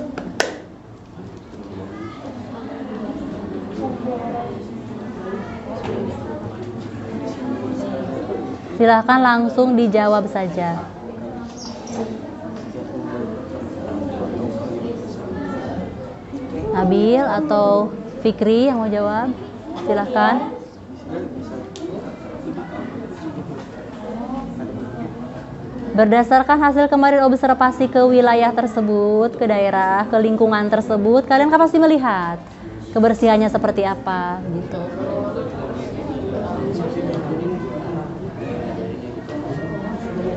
Silakan langsung dijawab saja. Nabil atau Fikri yang mau jawab? Silakan. Berdasarkan hasil kemarin observasi ke wilayah tersebut, ke daerah, ke lingkungan tersebut, kalian kan pasti melihat kebersihannya seperti apa gitu.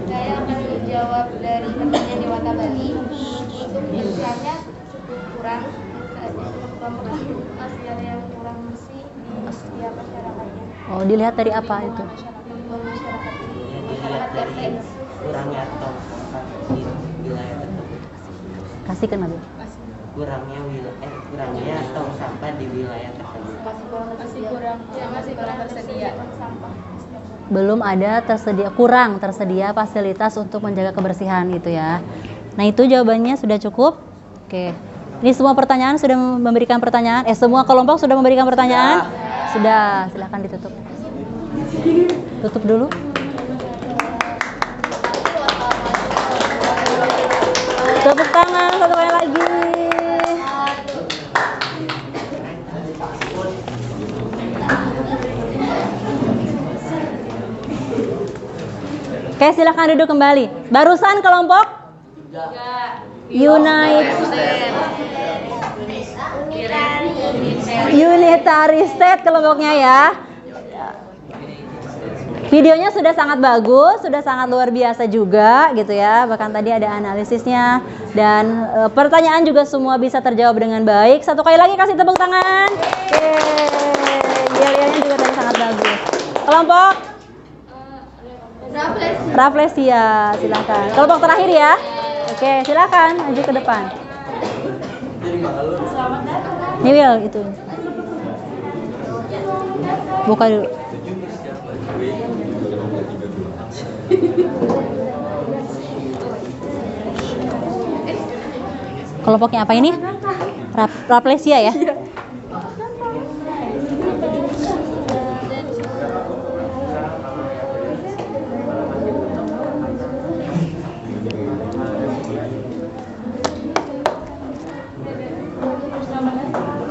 Saya akan menjawab dari pertanyaan Dewata Bali. Untuk kebersihannya kurang, masih ada yang kurang bersih di setiap masyarakatnya. Oh, dilihat dari apa itu? Masyarakat RT. Kurangnya tong sampah di wilayah tersebut. Kasih ke Nabil. Kurangnya tong sampah di wilayah tersebut. Masih kurang tersedia sampah. Belum ada kurang tersedia fasilitas untuk menjaga kebersihan gitu ya. Nah, itu jawabannya sudah cukup. Oke. Ini semua pertanyaan sudah memberikan pertanyaan. Semua kelompok sudah memberikan pertanyaan? Sudah. Silakan ditutup. Tutup dulu. Tepuk tangan satu kali lagi. Oke, silakan duduk kembali. Barusan kelompok? Unitary State kelompoknya ya. Videonya sudah sangat bagus, sudah sangat luar biasa juga gitu ya. Bahkan tadi ada analisisnya dan pertanyaan juga semua bisa terjawab dengan baik. Satu kali lagi kasih tepuk tangan. Nilainya juga tadi sangat bagus. Kelompok Raflesia, silakan. Kelompok terakhir ya. Oke, silakan maju ke depan. Niwil itu. Buka dulu. Kelompoknya apa ini? Raflesia ya?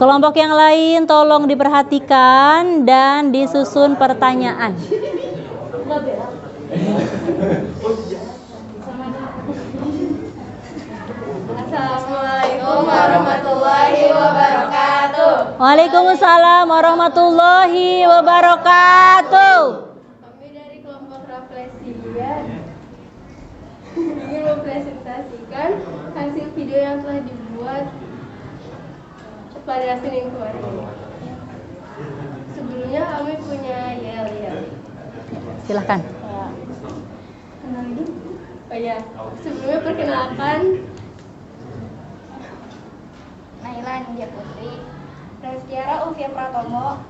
Kelompok yang lain tolong diperhatikan dan disusun pertanyaan. Assalamualaikum warahmatullahi wabarakatuh. Waalaikumsalam warahmatullahi wabarakatuh. Kami dari kelompok Raflesia ingin mempresentasikan hasil video yang telah dibuat pada Senin kemarin. Sebelumnya kami punya yel-yel. Silahkan. Kenalin? Oh ya, sebelumnya perkenalkan Naila Ninja Putri, Rizkiara Ulfia Pratomo,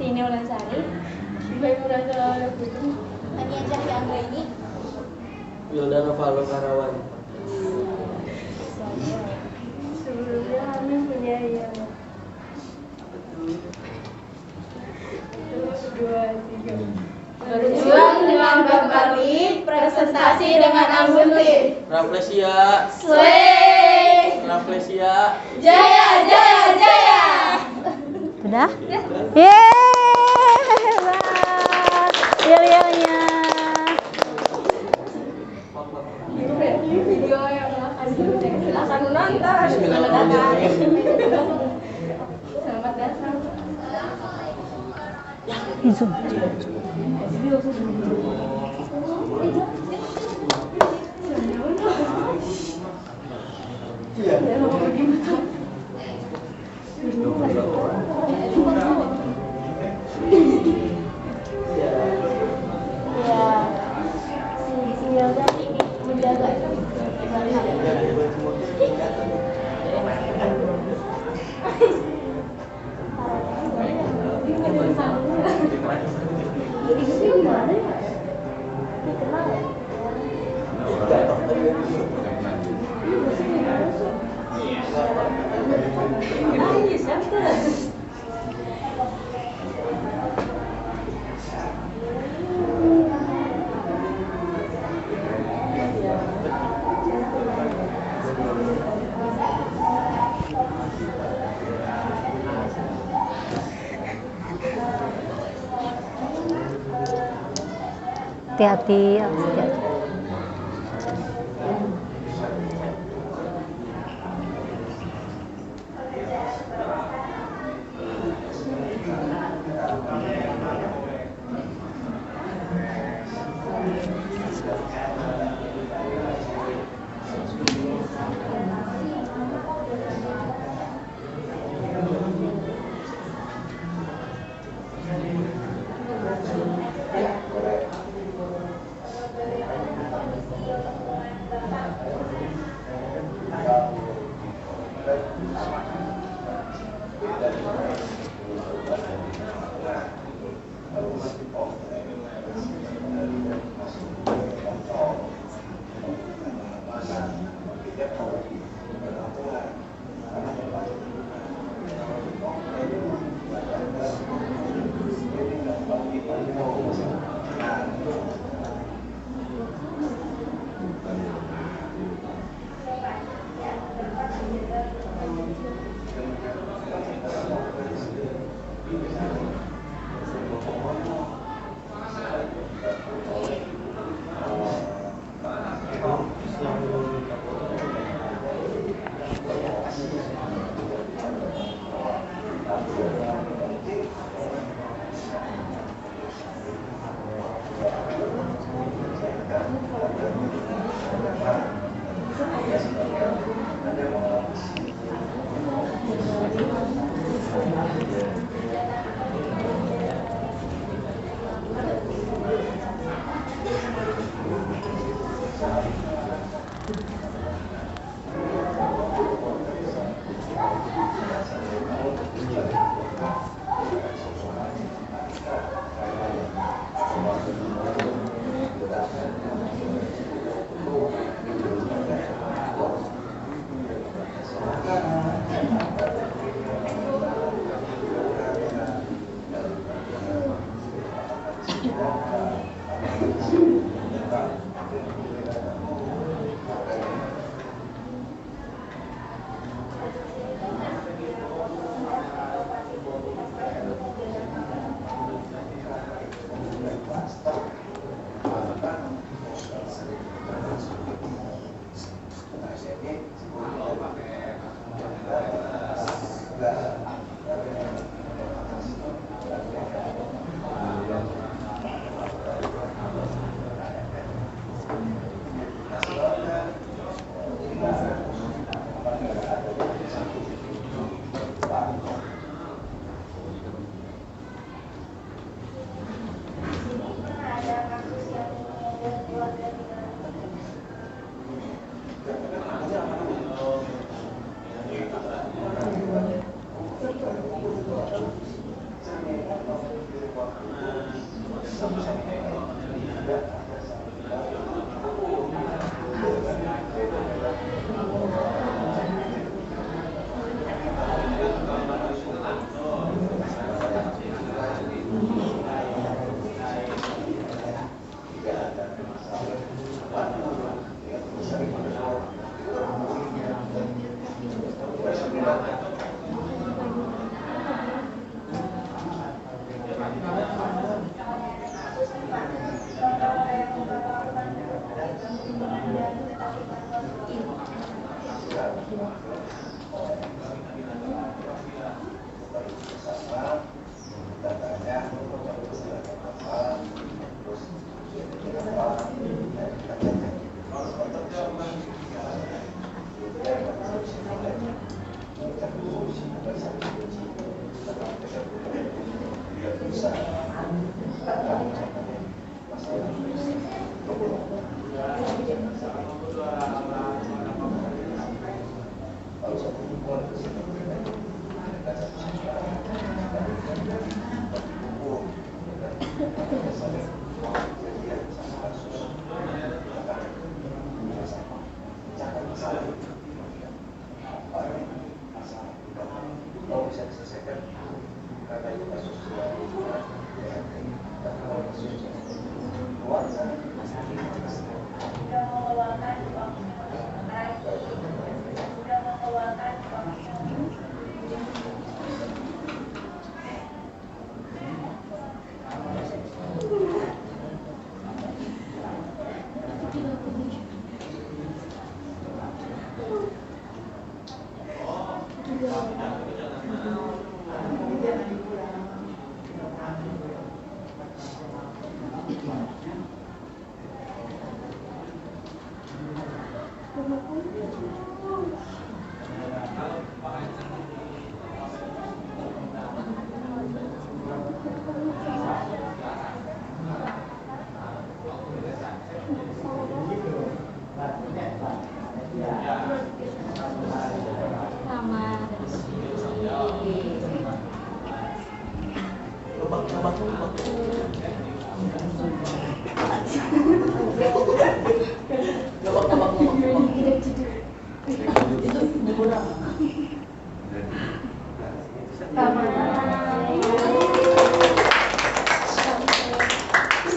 Tini Ulansari, Baimuna Salawala Putri, Tania Cahya Anggraini, Wildana Valo Karawan. sebelumnya kami punya yang 2, 3. Berjuang dengan berbagi, presentasi dengan angguti. Raflesia, Slay! Raflesia. Jaya, jaya, jaya! Sudah? Yeay, hebat. Yel-yelnya. Ini video yang akan diuntek. Silakan menonton. Bismillahirrahmanirrahim. Selamat datang. Hati-hati, hati-hati.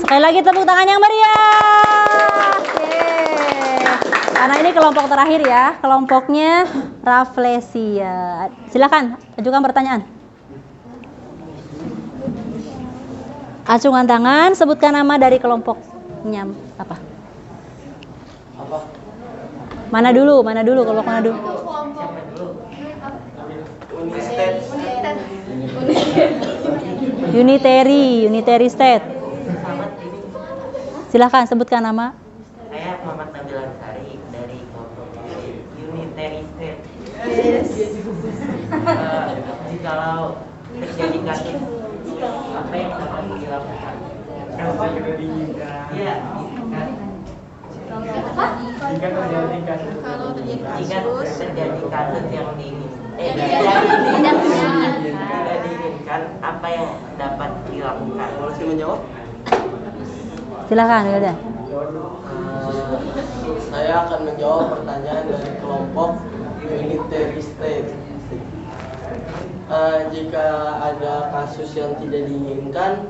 Sekali lagi tepuk tangan yang meriah. Yeay. Karena ini kelompok terakhir ya, kelompoknya Rafflesia. Silakan ajukan pertanyaan. Acungan tangan, sebutkan nama dari kelompoknya apa? Apa? Mana dulu? Kelompok mana dulu? Unitary State. Silahkan sebutkan nama. Saya Muhammad Nabil Ansari dari kelompok Unitary State. Jikalau terjadi kasus apa yang dapat dilakukan? Iya. Jika terjadi kasus yang tidak diinginkan, apa yang dapat dilakukan? Polisi menjawab. Silakan, ya. Saya akan menjawab pertanyaan dari kelompok Unitary State. Jika ada kasus yang tidak diinginkan,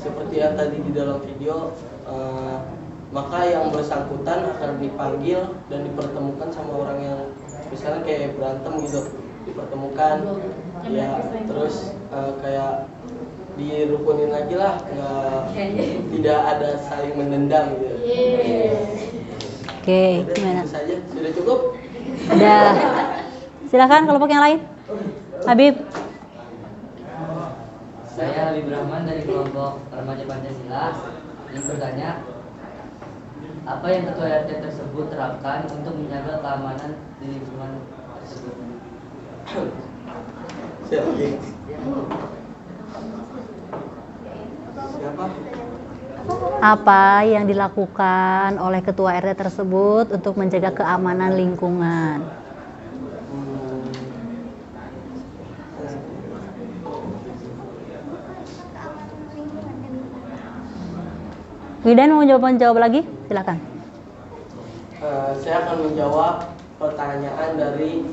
seperti yang tadi di dalam video, maka yang bersangkutan akan dipanggil dan dipertemukan sama orang yang misalnya kayak berantem gitu, dipertemukan, ya terus kayak dirukunin lagi lah, tidak ada saling mendendam gitu. Oke, gimana? Itu saja, sudah cukup? Udah. Silakan kelompok yang lain. Habib. Saya Habib Rahman dari kelompok Remaja Pancasila ingin bertanya, apa yang ketua RT tersebut terapkan untuk menjaga keamanan di lingkungan tersebut? Siapa? Apa yang dilakukan oleh ketua RT tersebut untuk menjaga keamanan lingkungan? Widan mau jawab lagi? Silakan. Saya akan menjawab pertanyaan dari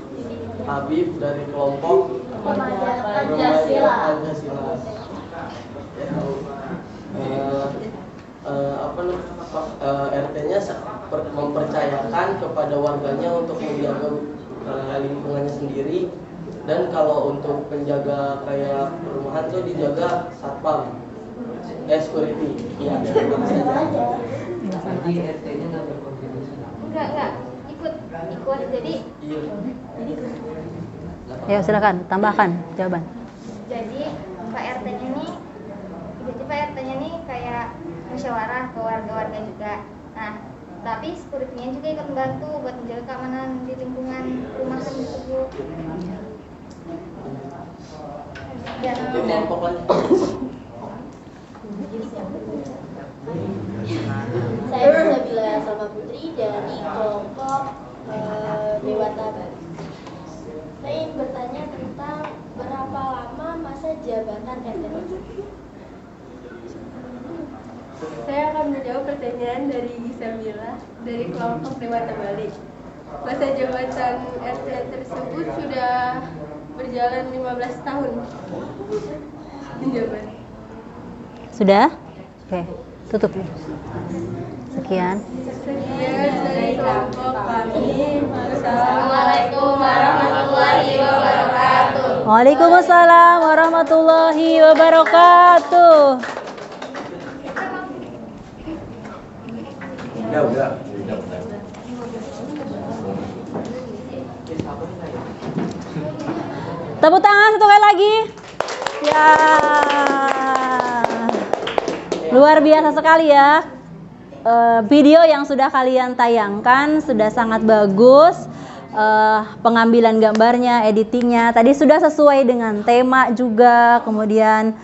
Habib dari kelompok Remaja Pancasila. RT-nya mempercayakan kepada warganya untuk menjaga lingkungannya sendiri, dan kalau untuk penjaga kayak perumahan tuh dijaga satpam, security. Iya, terima kasih aja. Jadi RT-nya nggak berkontribusi? Enggak, ikut jadi. Iya. Ya silakan, tambahkan jawaban. Jadi Pak RT-nya ini kayak musyawarah ke warga-warga juga. Nah, tapi security-nya juga ikut membantu buat menjaga keamanan di lingkungan perumahan tersebut. Dan Itu kelompok lagi. Saya Nabila Salma Putri dari kelompok Dewata Bali. Saya ingin bertanya tentang berapa lama masa jabatan RT. Saya akan menjawab pertanyaan dari Isabella dari kelompok Dewata Bali. Masa jabatan RT tersebut sudah berjalan 15 tahun. Jawaban. Sudah? Oke. Tutup ya. Sekian. Sekian dari kelompok kami. Assalamualaikum warahmatullahi wabarakatuh. Waalaikumsalam warahmatullahi wabarakatuh. Udah. Tepuk tangan satu kali lagi. Ya. Luar biasa sekali ya. Video yang sudah kalian tayangkan sudah sangat bagus. Pengambilan gambarnya, editingnya tadi sudah sesuai dengan tema juga, kemudian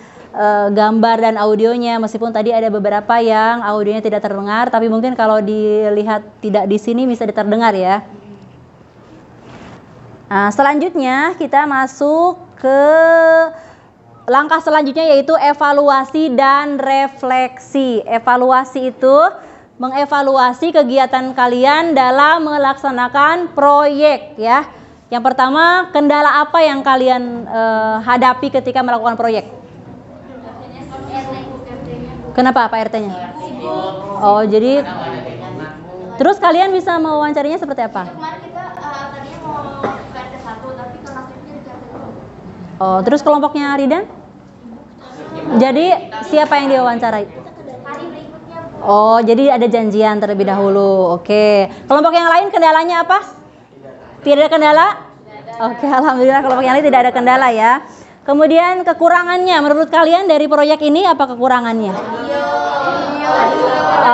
gambar dan audionya, meskipun tadi ada beberapa yang audionya tidak terdengar, tapi mungkin kalau dilihat tidak di sini bisa terdengar ya. Nah, selanjutnya kita masuk ke langkah selanjutnya, yaitu evaluasi dan refleksi. Evaluasi itu mengevaluasi kegiatan kalian dalam melaksanakan proyek ya. Yang pertama, kendala apa yang kalian hadapi ketika melakukan proyek? Kenapa Pak RT-nya? Oh, jadi terus kalian bisa mewawancarinya seperti apa? Kemarin kita tadinya mau PRT 1 tapi karena skripnya di PRT 2. Oh, terus kelompoknya Ridan? Jadi siapa yang diwawancarai? Hari berikutnya. Oh, jadi ada janjian terlebih dahulu. Oke. Kelompok yang lain kendalanya apa? Tidak ada kendala? Oke, alhamdulillah kelompok yang lain tidak ada kendala ya. Kemudian kekurangannya, menurut kalian dari proyek ini apa kekurangannya?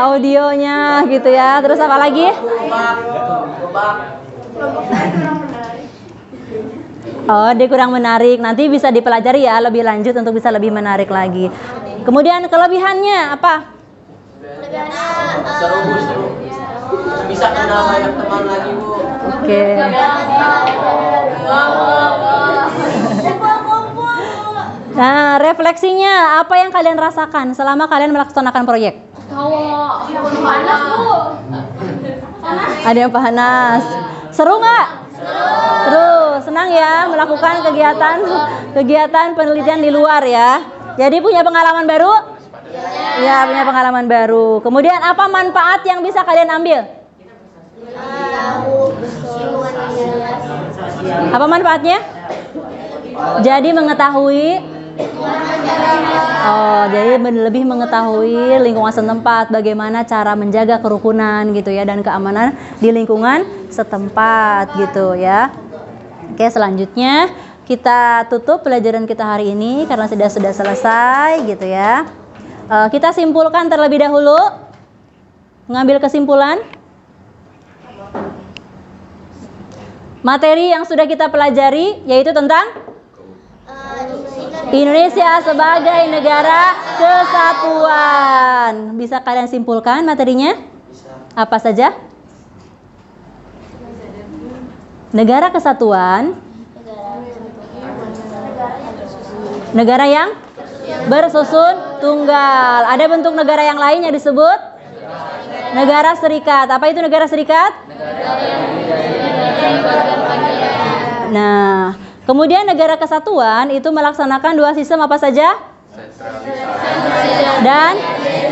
Audionya gitu ya. Terus apa lagi? Oh, dia kurang menarik. Nanti bisa dipelajari ya lebih lanjut untuk bisa lebih menarik lagi. Kemudian kelebihannya apa? Seru. Bisa kenal banyak teman lagi, Bu. Oke. Nah, refleksinya apa yang kalian rasakan selama kalian melaksanakan proyek? Panas, Bu. Ada yang panas. Seru nggak? Seru. Senang ya melakukan kegiatan penelitian di luar ya. Jadi punya pengalaman baru? Ya, punya pengalaman baru. Kemudian apa manfaat yang bisa kalian ambil? Apa manfaatnya? Jadi mengetahui. Oh, jadi lebih mengetahui lingkungan setempat, bagaimana cara menjaga kerukunan gitu ya dan keamanan di lingkungan setempat gitu ya. Oke, selanjutnya kita tutup pelajaran kita hari ini karena sudah selesai gitu ya. Kita simpulkan terlebih dahulu. Mengambil kesimpulan. Materi yang sudah kita pelajari yaitu tentang Indonesia sebagai negara kesatuan. Bisa kalian simpulkan materinya? Apa saja? Negara kesatuan. Negara yang bersusun tunggal. Ada bentuk negara yang lain yang disebut negara serikat. Apa itu negara serikat? Nah, kemudian negara kesatuan itu melaksanakan dua sistem apa saja? Dan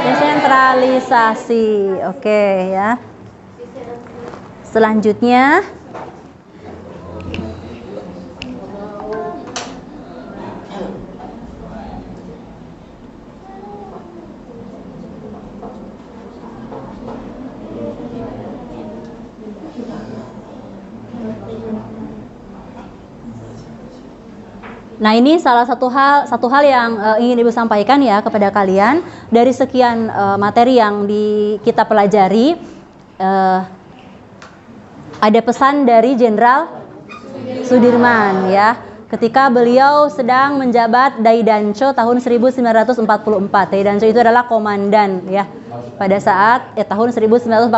desentralisasi. Oke ya. Selanjutnya nah, ini salah satu hal yang ingin Ibu sampaikan ya kepada kalian. Dari sekian materi yang kita pelajari, ada pesan dari Jenderal Sudirman ya, ketika beliau sedang menjabat Daidancho tahun 1944. Daidancho itu adalah komandan ya pada saat tahun 1944.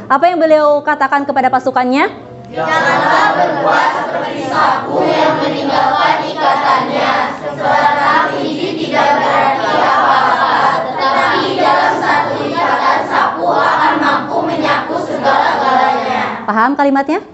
Apa yang beliau katakan kepada pasukannya? Janganlah berbuat seperti sapu yang meninggalkan ikatannya. Seorang biji tidak berarti apa-apa, tetapi dalam satu ikatan sapu akan mampu menyapu segala-galanya. Paham kalimatnya?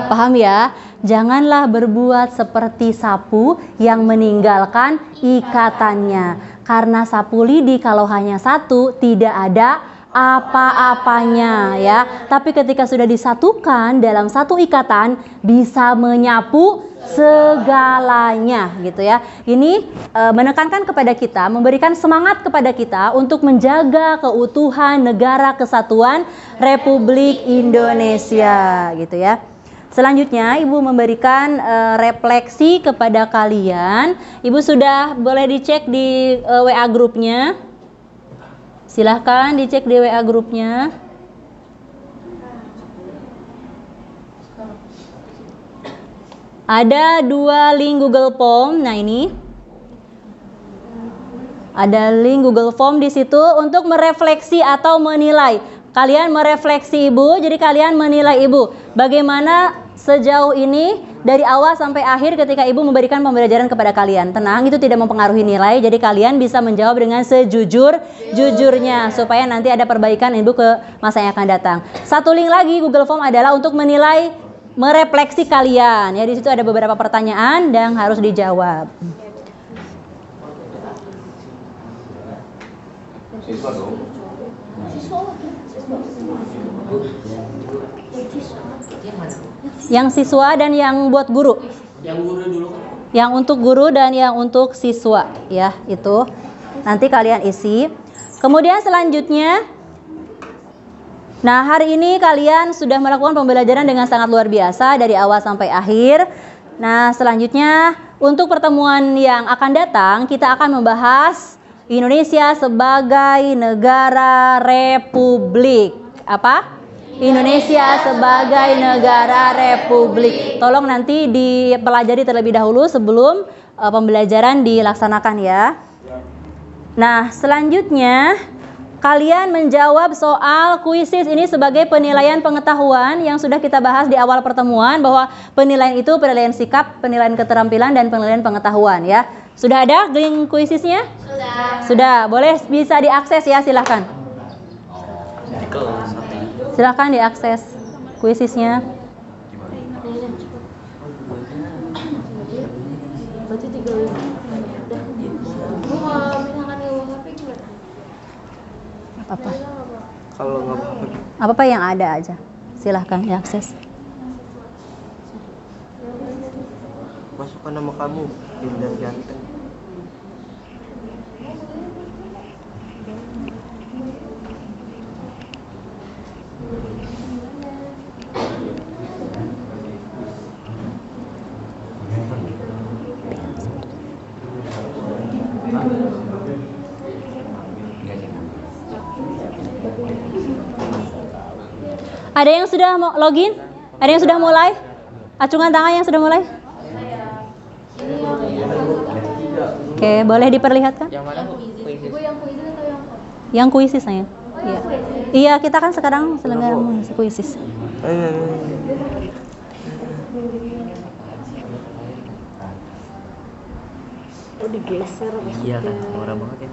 Paham ya. Janganlah berbuat seperti sapu yang meninggalkan ikatannya. Karena sapu lidi kalau hanya satu tidak ada apa-apanya ya. Tapi ketika sudah disatukan dalam satu ikatan bisa menyapu segalanya gitu ya. Ini menekankan kepada kita, memberikan semangat kepada kita untuk menjaga keutuhan negara kesatuan Republik Indonesia gitu ya. Selanjutnya Ibu memberikan refleksi kepada kalian. Ibu sudah boleh dicek di WA grupnya. Silahkan dicek di WA grupnya. Ada 2 link Google Form. Nah ini ada link Google Form di situ untuk merefleksi atau menilai. Kalian merefleksi Ibu, jadi kalian menilai Ibu. Bagaimana sejauh ini dari awal sampai akhir ketika Ibu memberikan pembelajaran kepada kalian. Tenang, itu tidak mempengaruhi nilai. Jadi kalian bisa menjawab dengan sejujur-jujurnya supaya nanti ada perbaikan Ibu ke masa yang akan datang. Satu link lagi Google Form adalah untuk menilai, merefleksi kalian. Ya, di situ ada beberapa pertanyaan dan harus dijawab. Siswa dong. Yang siswa dan yang buat guru. Yang guru dulu kan? Yang untuk guru dan yang untuk siswa ya, itu nanti kalian isi. Kemudian selanjutnya, nah hari ini kalian sudah melakukan pembelajaran dengan sangat luar biasa dari awal sampai akhir. Nah selanjutnya untuk pertemuan yang akan datang kita akan membahas Indonesia sebagai negara republik. Apa? Indonesia sebagai negara republik. Tolong nanti dipelajari terlebih dahulu sebelum pembelajaran dilaksanakan ya. Nah, selanjutnya kalian menjawab soal kuisis ini sebagai penilaian pengetahuan yang sudah kita bahas di awal pertemuan, bahwa penilaian itu penilaian sikap, penilaian keterampilan dan penilaian pengetahuan ya. Sudah ada link kuisisnya? Sudah. Boleh bisa diakses ya, silahkan. Silahkan diakses kuisisnya. Apa-apa. Kalau nggak Apa-apa yang ada aja. Silahkan diakses. masukkan nama kamu, Indah Janten. Ada yang sudah mau login? Ada yang sudah mulai? Acungan tangan yang sudah mulai? Oke, boleh diperlihatkan? Yang mana Bu? Kuisis. Yang kuisis saya. Iya. Iya, kita kan sekarang selenggara kuisis. Oh digeser. Iya kan, norak banget ya.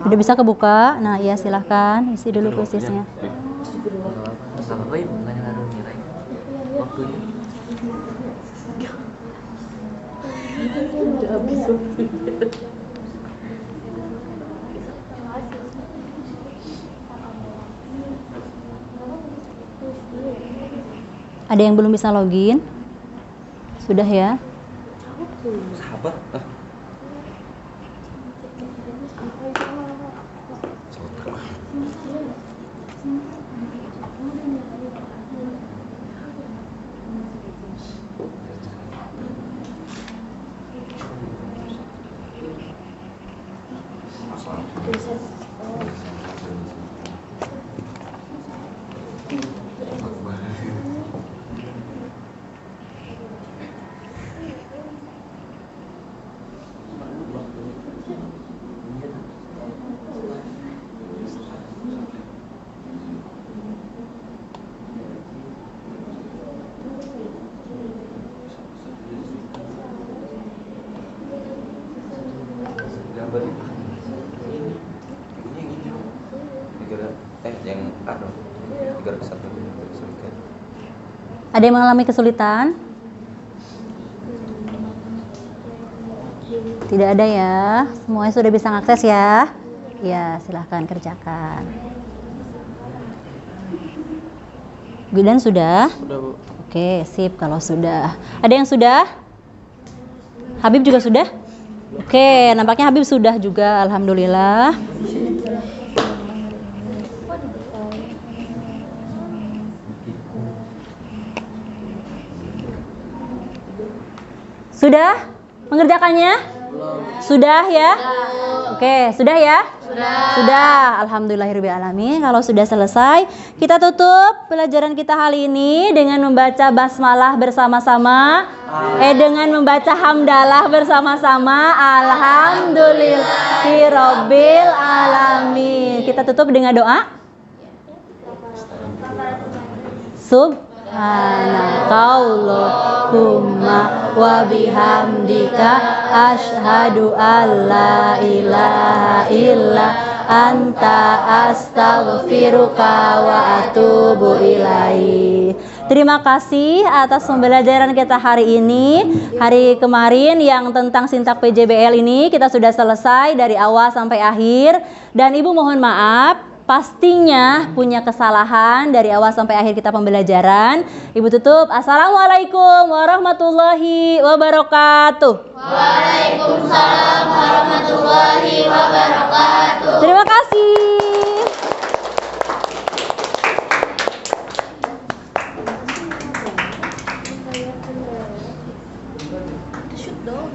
Udah bisa kebuka? Nah, iya silahkan isi dulu kuisisnya. Gak apa-apa ya, bukannya harus nilai waktunya. Udah habis. Ada yang belum bisa login? Sudah ya? Sahabat. Gambar ini negara yang negara kesatuan Republik Indonesia. Ada yang mengalami kesulitan? Tidak ada ya. Semuanya sudah bisa mengakses ya. Ya, silahkan kerjakan. Bidan sudah? Sudah, Bu. Oke, sip kalau sudah. Ada yang sudah? Habib juga sudah? Oke, nampaknya Habib sudah juga. Alhamdulillah. Sudah mengerjakannya? Sudah ya? Oke, sudah ya? Sudah. Alhamdulillahirrahmanirrahim. Kalau sudah selesai, kita tutup pelajaran kita hari ini dengan membaca basmalah bersama-sama. Dengan membaca hamdalah bersama-sama. Alhamdulillahirabbil alamin. Kita tutup dengan doa. Subhanakallahumma wa bihamdika asyhadu alla ilaha illa anta astaghfiruka wa atubu ilaih. Terima kasih atas pembelajaran kita hari ini. Hari kemarin yang tentang sintak PJBL ini kita sudah selesai dari awal sampai akhir. Dan Ibu mohon maaf, pastinya punya kesalahan dari awal sampai akhir kita pembelajaran. Ibu tutup. Assalamualaikum warahmatullahi wabarakatuh. Waalaikumsalam warahmatullahi wabarakatuh. Terima kasih. Shoot dong.